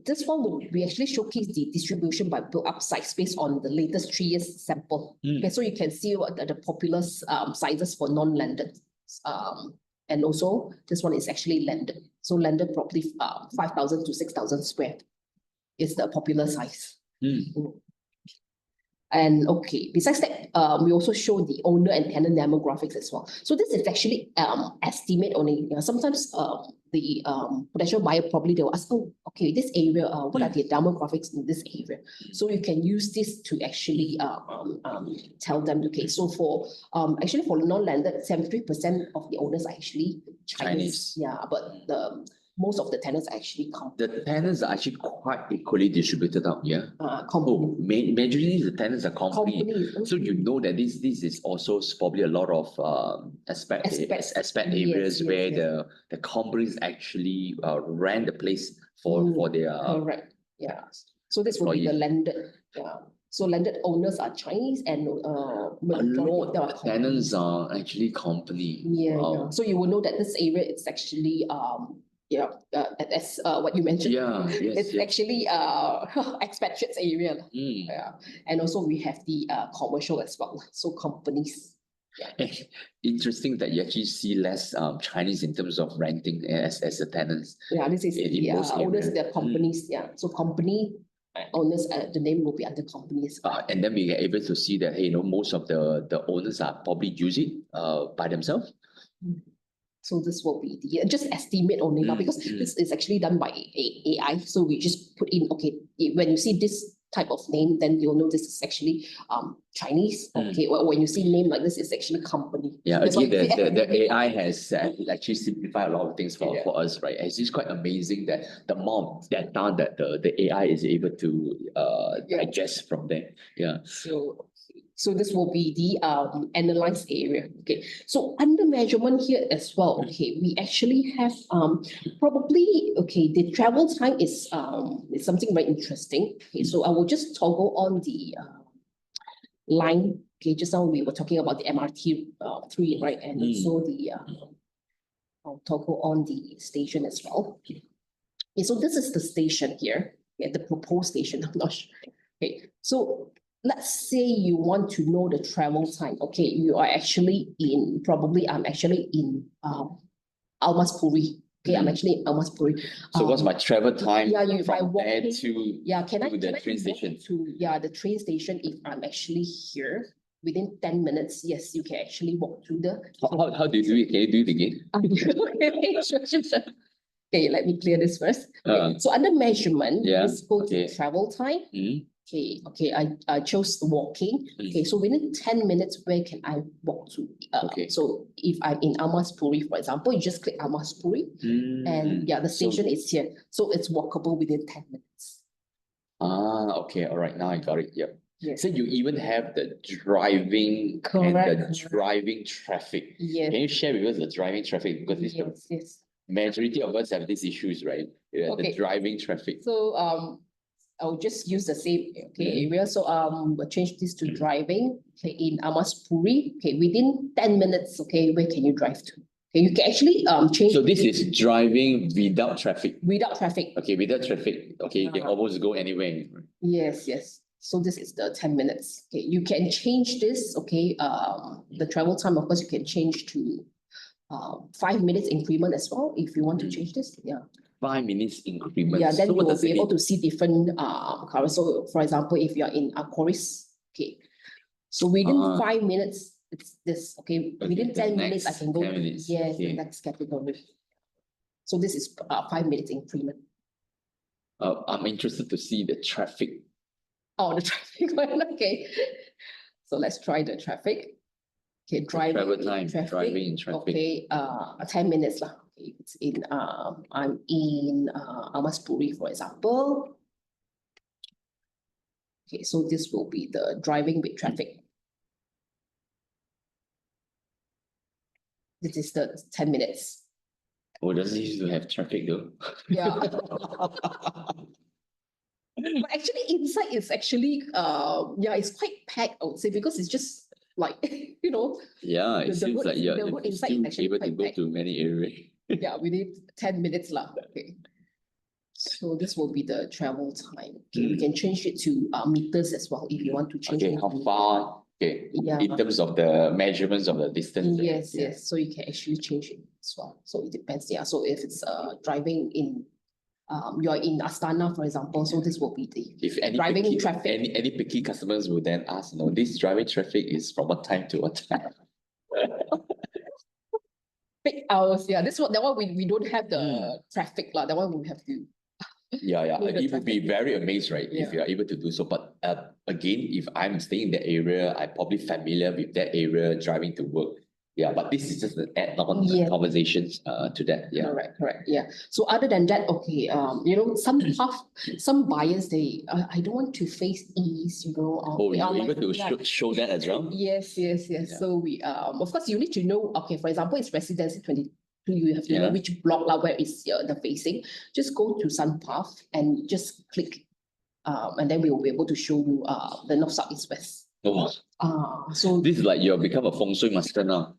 This one we actually showcase the distribution by built-up sites based on the latest 3 years sample. Okay, so you can see what the popular sizes for non-landed. And also this one is actually landed. So landed property 5,000 to 6,000 square is the popular size. And okay, besides that, we also show the owner and tenant demographics as well. So this is actually estimate only. Sometimes the potential buyer probably they will ask, oh, okay, this area, what are the demographics in this area? So you can use this to actually tell them, okay, so for actually for non-landed, 73% of the owners are actually Chinese. Yeah, but most of the tenants are actually company. The tenants are actually quite equally distributed out, yeah? Majorly the tenants are company. So you know that this is also probably a lot of aspect areas where the companies actually rent the place for their correct. Yeah. So this will be the landed. Yeah. So landed owners are Chinese and a lot of tenants are actually company. Yeah, yeah. So you will know that this area is actually as what you mentioned. Yeah, yes, it's actually expatriates area. Yeah. And also we have the commercial as well. So companies. Yeah. Interesting that you actually see less Chinese in terms of renting as a tenants. Yeah, this is the owners, their companies. Yeah. So company owners, the name will be under companies. And then we are able to see that, hey, most of the owners are probably use it by themselves. So this will be the just estimate only now, because this is actually done by AI. So we just put in, okay, when you see this type of name, then you'll know this is actually Chinese. Okay, well, when you see name like this, it's actually company. Yeah, That's why again, the AI has actually simplified a lot of things for us, right? It's just quite amazing that the amount of data that the AI is able to digest from there. Yeah. So this will be the analyzed area. Okay. So under measurement here as well, okay, we actually have probably the travel time is something very interesting. Okay, so I will just toggle on the line. Okay, just now we were talking about the MRT 3, right? And also the I'll toggle on the station as well. Okay, so this is the station here. Yeah, the proposed station. I'm not sure. Okay, so let's say you want to know the travel time. Okay, you are actually in, probably I'm actually in Almaspuri. Okay, I'm actually in Almaspuri. So what's my travel time from there to can I the train station? The train station, if I'm actually here within 10 minutes, yes, you can actually walk through the... How do you do it? Can you do it again? Okay, sure. Okay, let me clear this first. Okay, so under measurement, let's go to travel time. Okay, I chose walking. Okay, so within 10 minutes, where can I walk to? So if I'm in Almaspuri, for example, you just click Almaspuri, and the station is here. So it's walkable within 10 minutes. Okay, all right, now I got it. Yep. Yes. So you even have the driving and the driving traffic. Yes. Can you share with us the driving traffic? Because this majority of us have these issues, right? The driving traffic. So I'll just use the same area. So we'll change this to driving. Okay, in Almaspuri. Okay, within 10 minutes. Okay, where can you drive to? Okay, you can actually change. So this is driving without traffic. Without traffic. Okay, without traffic. Okay, you can almost go anywhere. Yes. So this is the 10 minutes. Okay, you can change this. Okay, the travel time, of course, you can change to 5 minutes increment as well if you want to change this. 5 minutes increment. Yeah, then you will be able to see different cars. So for example, if you're in Aquaris, okay, so within 5 minutes, it's this. Okay, within 10 minutes, I can go to the next category. So this is 5 minutes increment. I'm interested to see the traffic. Oh, the traffic one. Okay, so let's try the traffic. Okay, driving in traffic. Okay, 10 minutes lah. Okay, it's in I'm in Almaspuri, for example. Okay, so this will be the driving with traffic. This is the 10 minutes. Oh, does it used to have traffic though? Yeah. But actually inside is actually it's quite packed, I would say, because it's just like Yeah, it seems like the road inside is actually able to quite go packed. to many areas. Yeah, within 10 minutes lah. Okay. So this will be the travel time. Okay, we can change it to meters as well if you want to change it. How far? Okay. In terms of the measurements of the distance. Yes. So you can actually change it as well. So it depends. Yeah. So if it's driving in you're in Astana, for example, so this will be the driving traffic. Any picky customers will then ask, this driving traffic is from what time to what time? Peak hours, that one we don't have the traffic lah. That one we have to. It would be very amazed, right, if you are able to do so. But again, if I'm staying in that area, I'm probably familiar with that area, driving to work. Yeah, but this is just an add-on conversations to that. Yeah. Correct. Yeah. So other than that, okay, some buyers, they I don't want to face east, you're able to show that as well? Yes. So we of course you need to know, okay, for example, it's residency 22. You have to know which block where is the facing. Just go to SunPath and just click, and then we will be able to show you the north, south, east, west. So this is like you've become a feng shui master now.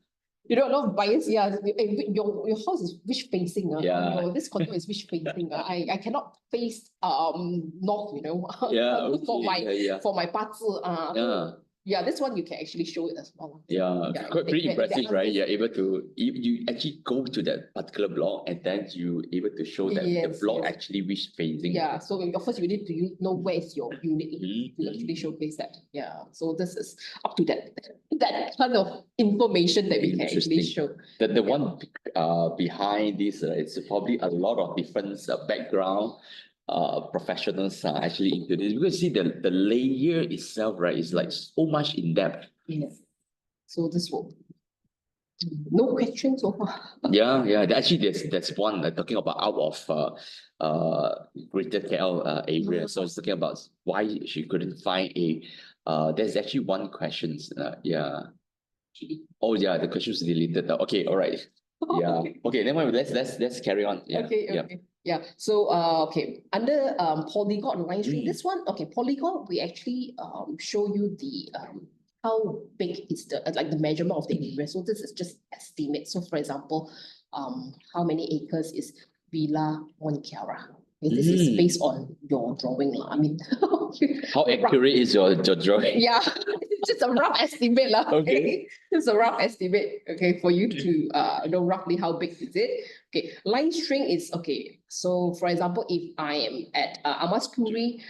A lot of buyers, your house is which facing? This condo is which facing? I cannot face north, for my 八字. This one you can actually show it as well. Pretty impressive, right? You're able to, you actually go to that particular block and then you able to show that the block actually which phasing. So of course you need to know where is your unit to actually showcase that. So this is up to that kind of information that we can actually show. The one behind this, it's probably a lot of different background. professionals are actually into this, because see the layer itself, right, is like so much in depth. Yes. So this will. No questions so far. Yeah. Actually, that's one talking about out of Greater KL area. So it's talking about why she couldn't find a. There's actually one question. Yeah. Oh yeah, the question is deleted now. Okay, all right. Yeah. Okay. Then let's carry on. Yeah. Okay. Yeah. Okay. Yeah. So okay, under polygon line string, this one, okay, polygon, we actually show you the how big is the like the measurement of the area. So this is just estimate. So for example, how many acres is Villa Montiara? Okay, this is based on your drawing. I mean, how accurate is your drawing? Yeah, it's just a rough estimate lah. Okay. It's a rough estimate. Okay, for you to know roughly how big is it. Okay, line string is okay. So for example, if I am at Amaskuri,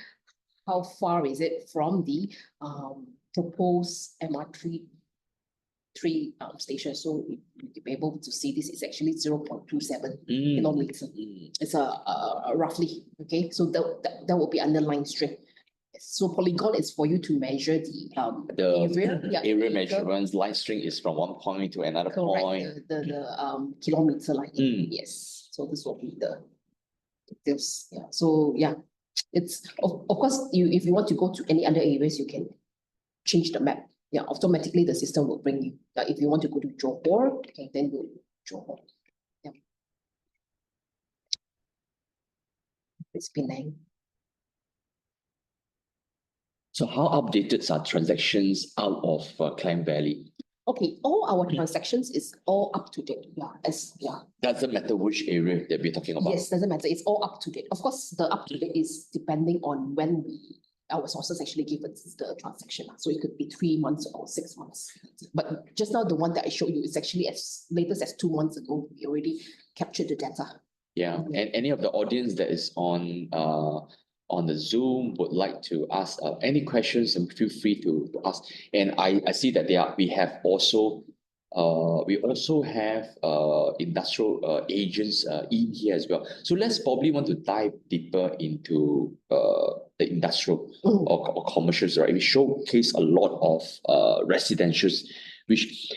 how far is it from the proposed MR3 station? So you'll be able to see this is actually 0.27 kilometers. It's a roughly, okay. So that will be under line string. So polygon is for you to measure the area measurements. Line string is from one point to another point. The kilometer line. Yes. So this will be the details. Yeah. So yeah, it's of course if you want to go to any other areas, you can change the map. Yeah, automatically the system will bring you. If you want to go to Johor, okay, then you Johor. Yeah. It's Penang. So how updated are transactions out of Klang Valley? Okay, all our transactions is all up to date. Doesn't matter which area that we're talking about. Yes, doesn't matter. It's all up to date. Of course, the up to date is depending on when our sources actually give us the transaction. So it could be 3 months or 6 months. But just now, the one that I showed you is actually as latest as 2 months ago. We already captured the data. Yeah, and any of the audience that is on the Zoom would like to ask any questions, and feel free to ask. And I see that we also have industrial agents in here as well. So let's probably want to dive deeper into the industrial or commercials, right? We showcase a lot of residentials, which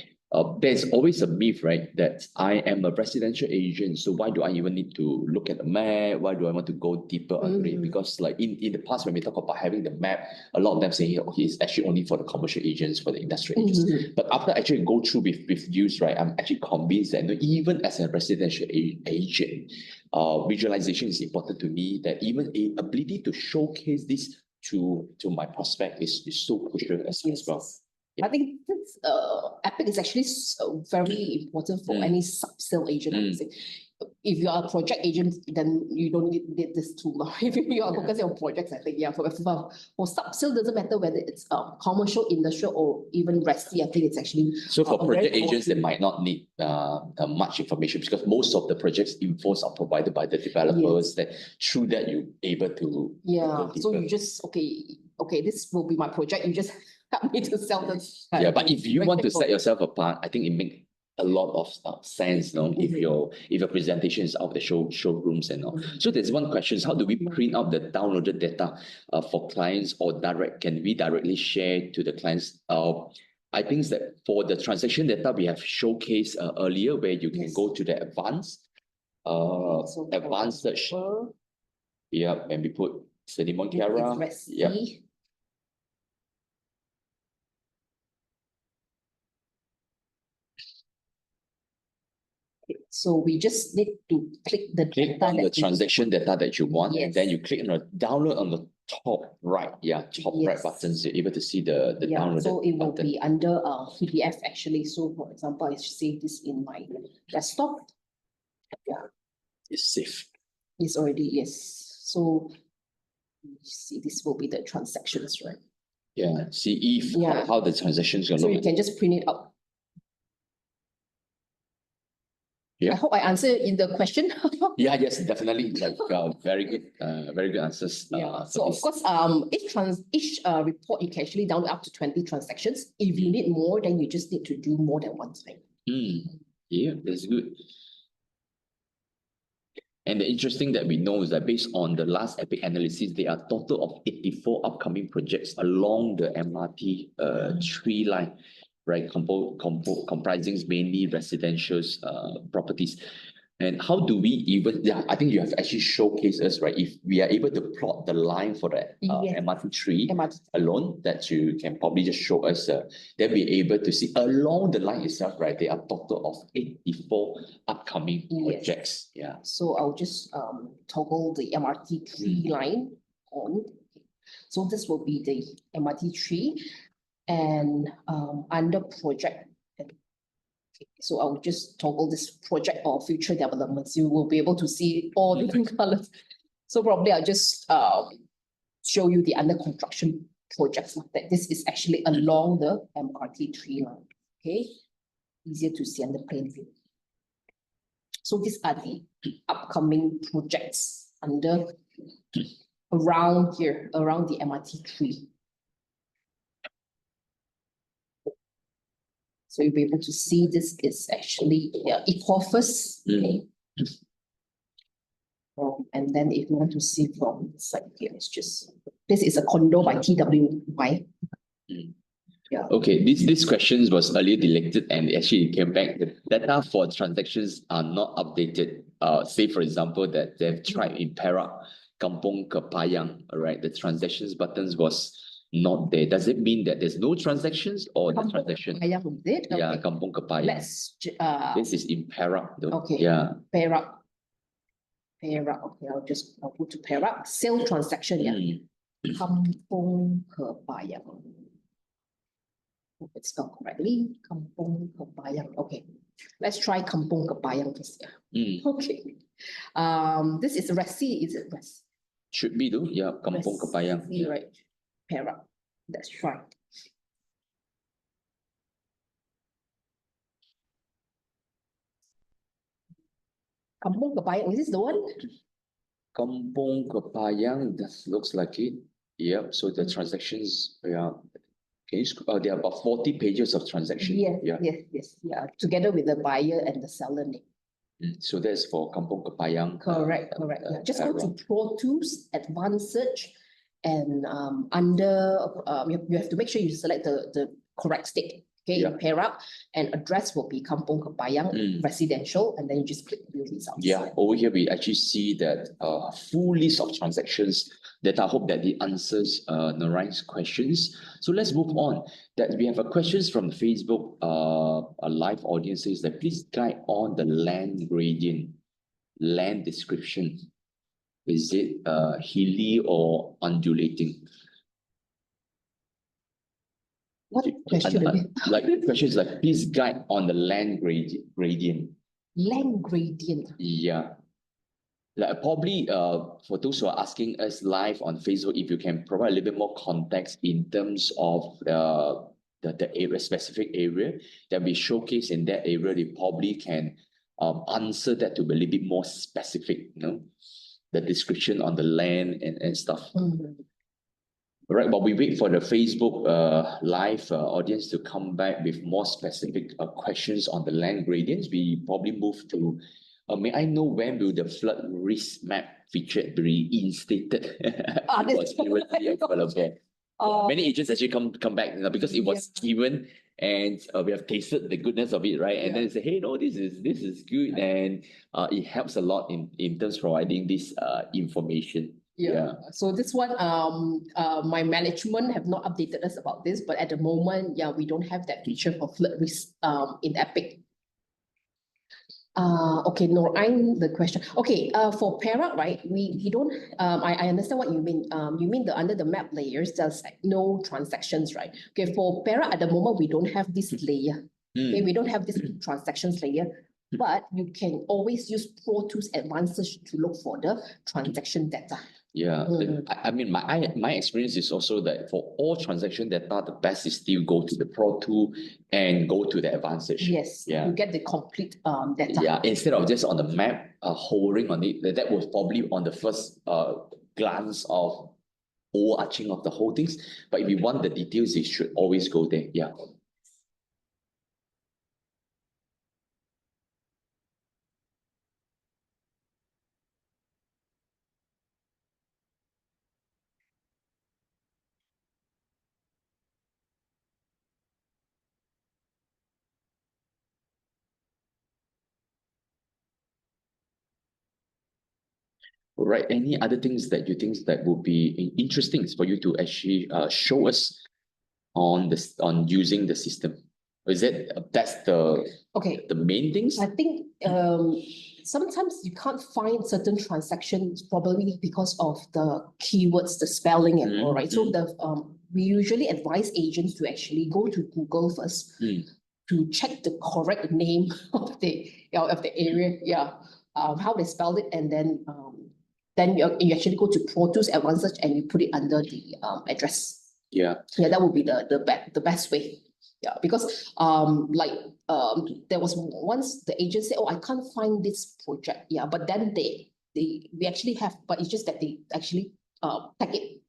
there's always a myth, right? That I am a residential agent, so why do I even need to look at the map? Why do I want to go deeper on it? Because like in the past, when we talk about having the map, a lot of them say, okay, it's actually only for the commercial agents, for the industrial agents. But after actually go through with use, right, I'm actually convinced that even as a residential agent, visualization is important to me, that even a ability to showcase this to my prospect is so crucial as well. I think this EPIQ is actually very important for any sub-sale agent. I would say. If you are a project agent, then you don't need this tool. If you are focusing on projects, I think, for sub-sale, doesn't matter whether it's commercial, industrial, or even resi. I think it's actually so for project agents, they might not need much information, because most of the projects infos are provided by the developers. That through that you're able to so you just okay, this will be my project. You just help me to sell this. But if you want to set yourself apart, I think it makes a lot of sense, if your presentation is out of the showrooms and all. So there's one question: how do we print out the downloaded data for clients, or can we directly share to the clients? I think that for the transaction data we have showcased earlier, where you can go to the advanced search. And we put Sedimon Kiara. So we just need to click on the transaction data that you want, and then you click on the download on the top right. Right buttons. You're able to see the download. So it will be under PDF actually. So for example, I save this in my desktop. It's safe. It's already So you see, this will be the transactions, right? See how the transactions are. So you can just print it out. I hope I answered in the question. Yes, definitely. Like very good answers. So of course, each report you can actually download up to 20 transactions. If you need more, then you just need to do more than one time. Yeah, that's good. And the interesting that we know is that based on the last EPIQ analysis, there are a total of 84 upcoming projects along the MRT tree line, right? Comprising mainly residential properties. And how do we even, I think you have actually showcased us, right? If we are able to plot the line for the MRT tree alone, that you can probably just show us, then we're able to see along the line itself, right? There are a total of 84 upcoming projects. Yeah. So I'll just toggle the MRT tree line on. So this will be the MRT tree, and under project. So I'll just toggle this project or future developments. You will be able to see all different colors. So probably I'll just show you the under construction projects. That this is actually along the MRT tree line. Okay, easier to see under plain view. So these are the upcoming projects under around here, around the MRT tree. So you'll be able to see this is actually Equofus. Okay. And then if you want to see from the side here, it's just, this is a condo by KW. Yeah. Okay, this question was earlier deleted and actually came back. The data for transactions are not updated. Say, for example, that they've tried in Perak, Kampong Kepayang, right? The transactions buttons was not there. Does it mean that there's no transactions or the transaction? Kepayang, is it? Okay. Yeah, Kampong Kepayang. Let's. This is in Perak, though. Okay. Yeah. Perak. Okay, I'll put to Perak. Sale transaction, yeah. Kampong Kepayang. Hope it's spelled correctly. Kampong Kepayang. Okay. Let's try Kampong Kepayang first. Yeah. Okay. This is Resi, is it Resi? Should be though. Yeah, Kampong Kepayang. Yeah. Right. Perak. Let's try. Kampong Kepayang, is this the one? Kampong Kepayang, that looks like it. Yep. So the transactions, yeah. Can you there are about 40 pages of transaction. Yes. Together with the buyer and the seller name. So that's for Kampong Kepayang. Correct. Yeah. Just go to Pro Tools, Advanced Search, and under you have to make sure you select the correct state. Okay, in Perak, and address will be Kampong Kepayang residential, and then you just click view results. Yeah, over here we actually see that full list of transactions that I hope that it answers Narayan's questions. So let's move on. That we have a questions from the Facebook a live audience says that please guide on the land gradient, land description. Is it hilly or undulating? What question? Like questions like please guide on the land gradient. Land gradient. Yeah. Like probably for those who are asking us live on Facebook, if you can provide a little bit more context in terms of the area, specific area that we showcase in that area, they probably can answer that to be a little bit more specific, you know, the description on the land and stuff. Right, but we wait for the Facebook live audience to come back with more specific questions on the land gradients. We probably move to, may I know when will the flood risk map feature be reinstated? Was previously available. Many agents actually come back, you know, because it was given and we have tasted the goodness of it, right? And then they say, hey, no, this is good, and it helps a lot in terms of providing this information. Yeah. So this one, my management have not updated us about this, but at the moment, we don't have that feature for flood risk in EPIQ. Okay, Norain, the question. Okay, for Perak, right? We don't. I understand what you mean. You mean under the map layers, there's like no transactions, right? Okay, for Perak at the moment, we don't have this layer. Okay, we don't have this transactions layer. But you can always use Pro Tools Advanced Search to look for the transaction data. Yeah, I mean, my experience is also that for all transaction data, the best is still go to the Pro Tool and go to the Advanced Search. Yes, you get the complete data. Yeah, instead of just on the map, hovering on it, that was probably on the first glance of overarching of the whole things. But if you want the details, it should always go there. Yeah. All right. Any other things that you think that would be interesting for you to actually show us on this on using the system? Or is it that's the main things? I think sometimes you can't find certain transactions probably because of the keywords, the spelling and all, right? So we usually advise agents to actually go to Google first to check the correct name of the area, how they spelled it, and then you actually go to Pro Tools Advanced Search and you put it under the address. Yeah, that would be the best way. Yeah, because there was once the agent said, "Oh, I can't find this project." Yeah, but then we actually have, but it's just that they actually tag it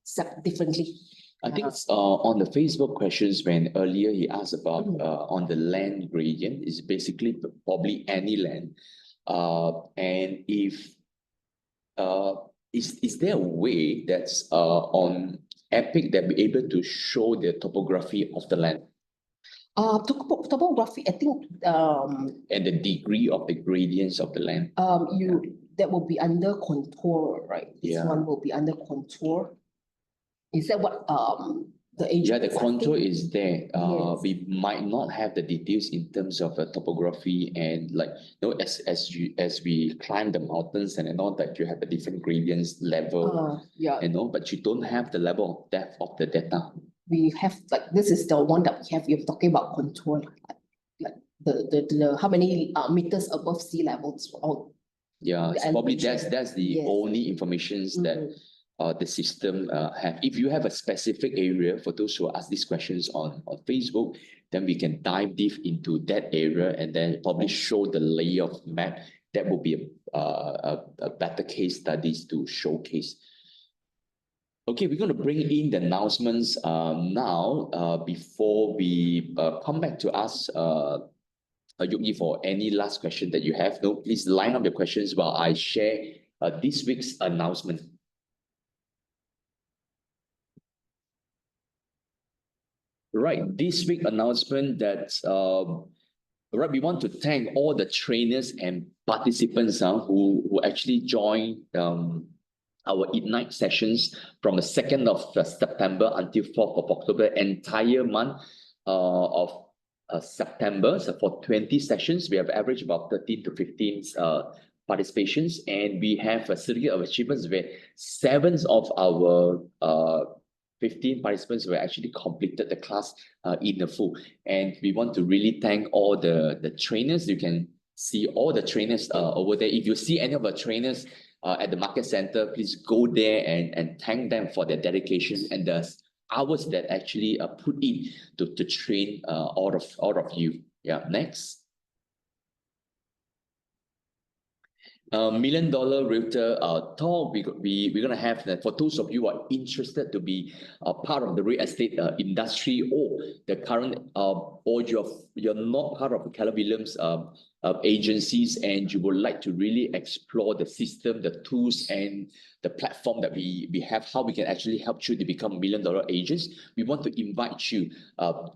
differently. I think it's on the Facebook questions when earlier he asked about on the land gradient is basically probably any land. And if is there a way that's on EPIQ that be able to show the topography of the land? Topography, I think and the degree of the gradients of the land. That will be under contour, right? This one will be under contour. Is that what the agent? Yeah, the contour is there. We might not have the details in terms of topography and as we climb the mountains and all that you have a different gradients level. But you don't have the level of depth of the data. We have this is the one that we have. You're talking about contour, like the how many meters above sea levels. Yeah, so probably that's the only informations that the system have. If you have a specific area for those who ask these questions on Facebook, then we can dive deep into that area and then probably show the layer of map. That will be a better case studies to showcase. Okay, we're going to bring in the announcements now before we come back to ask Yogi for any last question that you have. No, please line up your questions while I share this week's announcement. Right, this week announcement that we want to thank all the trainers and participants who actually joined our Ignite sessions from the 2nd of September until 4th of October, entire month of September. So for 20 sessions, we have averaged about 13 to 15 participations, and we have a certificate of achievements where 7 of our 15 participants were actually completed the class in the full. And we want to really thank all the trainers. You can see all the trainers over there. If you see any of the trainers at the market center, please go there and thank them for their dedication and the hours that actually put in to train all of you. Yeah, next. $1 Million Realtor talk. We're going to have that for those of you who are interested to be part of the real estate industry, or the current or you're not part of the Keller Williams agencies and you would like to really explore the system, the tools and the platform that we have, how we can actually help you to become $1 million agents. We want to invite you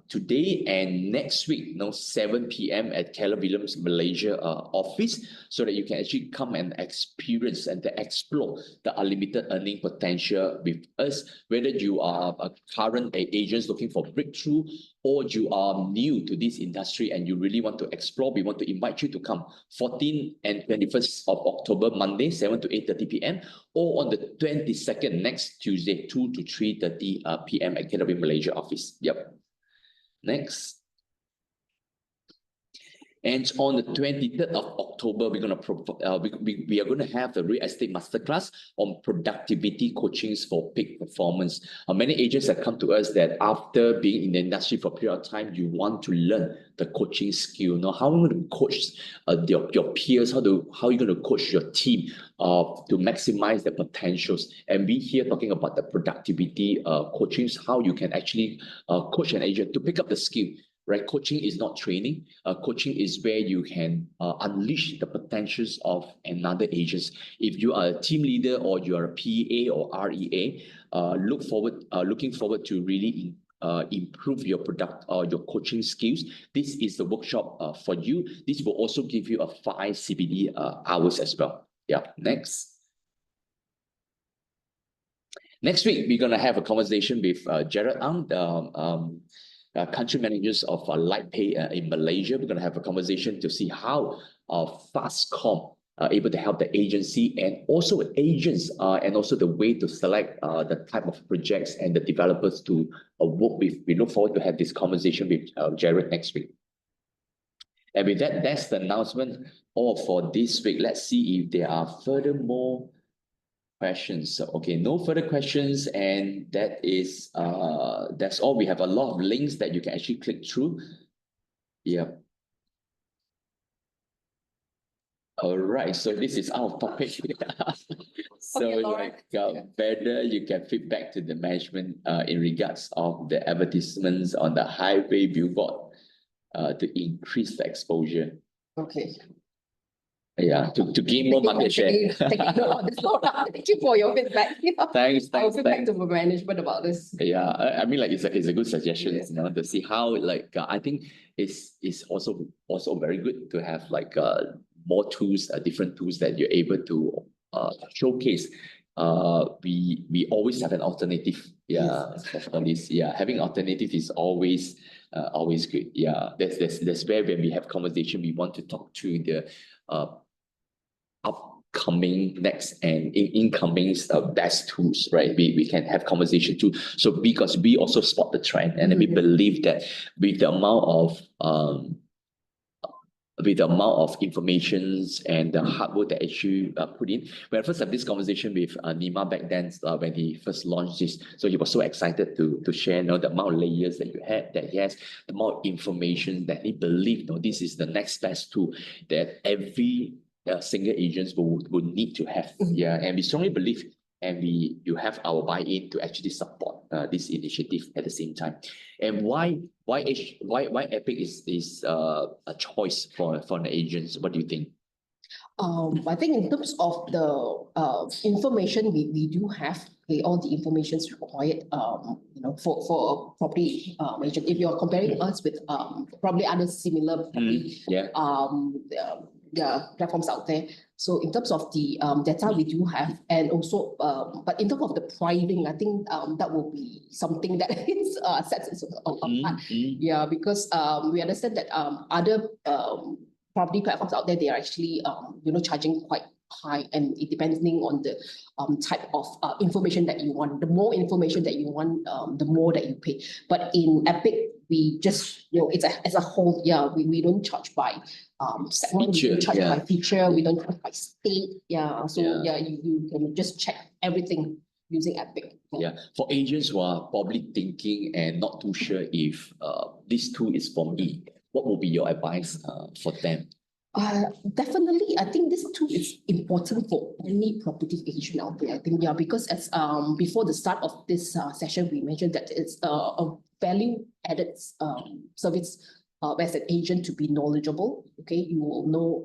today and next week, 7 p.m. at Keller Williams Malaysia office, so that you can actually come and experience and to explore the unlimited earning potential with us, whether you are a current agent looking for breakthrough or you are new to this industry and you really want to explore. We want to invite you to come 14th and 21st of October, Monday, 7 to 8:30 p.m. or on the 22nd, next Tuesday, 2 to 3:30 p.m. at KW Malaysia office. Yep. Next. And on the 23rd of October, we are going to have the real estate masterclass on productivity coachings for peak performance. Many agents have come to us that after being in the industry for a period of time, you want to learn the coaching skill. How are you going to coach your peers? How are you going to coach your team to maximize their potentials? And we here talking about the productivity coachings, how you can actually coach an agent to pick up the skill. Right, coaching is not training. Coaching is where you can unleash the potentials of another agent. If you are a team leader or you are a PA or REA, looking forward to really improve your product or your coaching skills. This is the workshop for you. This will also give you a 5 CPD hours as well. Yeah, next. Next week, we're going to have a conversation with Gerard Ang, the country managers of Light Pay in Malaysia. We're going to have a conversation to see how Fastcom are able to help the agency and also agents and also the way to select the type of projects and the developers to work with. We look forward to have this conversation with Gerard next week. And with that, that's the announcement all for this week. Let's see if there are furthermore questions. So, okay, no further questions, and that is that's all. We have a lot of links that you can actually click through. Yeah. All right, so this is our topic. So Okay, whether you can feedback to the management in regards of the advertisements on the highway billboard to increase the exposure. Okay. Yeah, to gain more market share. Thank you for your feedback. Thanks. I'll feedback to the management about this. Yeah, I mean, like it's a good suggestion, you know, to see how I think it's also very good to have more tools, different tools that you're able to showcase. We always have an alternative. Yeah, for this. Yeah, having alternative is always good. Yeah, that's where when we have conversation, we want to talk to the upcoming next and incoming best tools, right? We can have conversation too. So because we also spot the trend, and we believe that with the amount of informations and the hard work that actually put in. When I first had this conversation with Nima back then, when he first launched this, so he was so excited to share, you know, the amount of layers that he has, the amount of information that he believed, you know, this is the next best tool that every single agents will need to have. Yeah, and we strongly believe, and you have our buy-in to actually support this initiative at the same time. And why EPIQ is a choice for the agents? What do you think? I think in terms of the information we do have, all the information is required, you know, for a property agent. If you're comparing us with probably other similar property platforms out there. So in terms of the data we do have, and also but in terms of the pricing, I think that will be something that is sets us apart. Yeah, because we understand that other property platforms out there, they are actually you know, charging quite high, and it depending on the type of information that you want. The more information that you want, the more that you pay. But in EPIQ, we just, you know, it's as a whole. Yeah, we don't charge by segment, we don't charge by feature, we don't charge by state. Yeah, so you can just check everything using EPIQ. Yeah, for agents who are probably thinking and not too sure if this tool is for me, what will be your advice for them? Definitely, I think this tool is important for any property agent out there. I think, yeah, because as before the start of this session, we mentioned that it's a value-added service as an agent to be knowledgeable. Okay, you will know,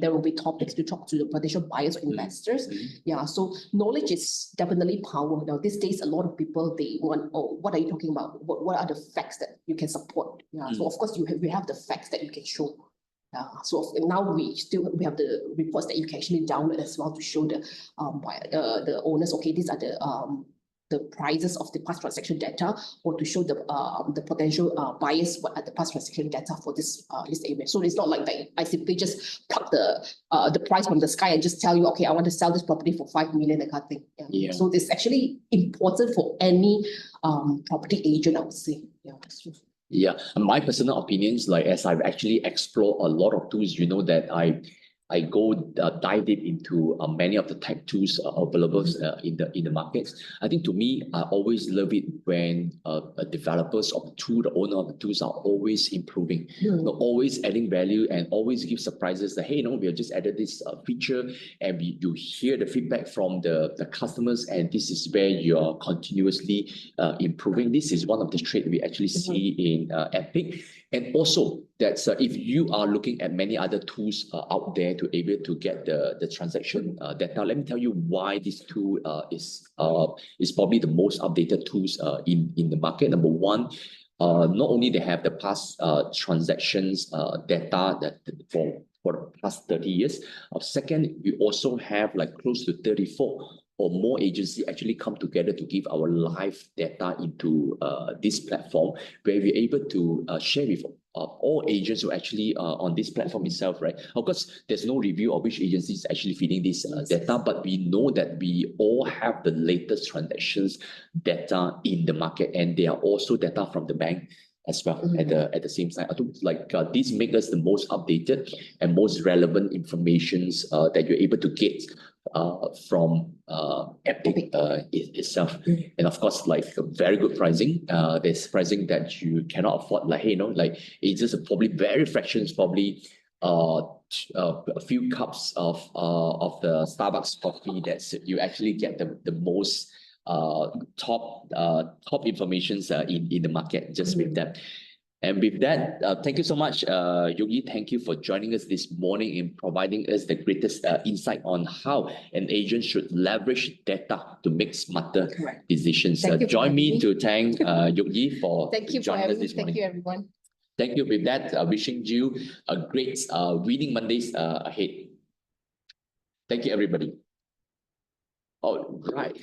there will be topics to talk to the potential buyers or investors. Yeah, so knowledge is definitely power. Now, these days, a lot of people, they want, oh, what are you talking about? What are the facts that you can support? Yeah, so of course we have the facts that you can show. So now we have the reports that you can actually download as well to show the owners. Okay, these are the prices of the past transaction data, or to show the potential buyers what are the past transaction data for this area. So it's not like that I simply just pluck the price from the sky and just tell you, okay, I want to sell this property for 5 million, that kind of thing. Yeah. So it's actually important for any property agent, I would say. Yeah, that's true. Yeah, my personal opinions, like as I've actually explored a lot of tools, you know, that I go dive deep into many of the tech tools available in the markets. I think to me, I always love it when developers of the tool, the owner of the tools are always improving, always adding value, and always give surprises that, hey, you know, we have just added this feature, and you hear the feedback from the customers, and this is where you're continuously improving. This is one of the traits we actually see in EPIQ. And also that if you are looking at many other tools out there to able to get the transaction data, let me tell you why this tool is probably the most updated tools in the market. Number one, not only they have the past transactions data that for the past 30 years. Second, we also have like close to 34 or more agencies actually come together to give our live data into this platform, where we're able to share with all agents who actually on this platform itself, right? Of course, there's no review of which agency is actually feeding this data, but we know that we all have the latest transactions data in the market, and they are also data from the bank as well at the same time. I think this make us the most updated and most relevant informations that you're able to get from Epic itself. And of course, very good pricing. There's pricing that you cannot afford. It's just probably very fractions, probably a few cups of the Starbucks coffee that you actually get the most top informations in the market just with that. And with that, thank you so much, Yogi. Thank you for joining us this morning and providing us the greatest insight on how an agent should leverage data to make smarter decisions. Join me to thank Yogi for joining us this morning. Thank you, everyone. Thank you. With that, wishing you a great winning Mondays ahead. Thank you, everybody. All right.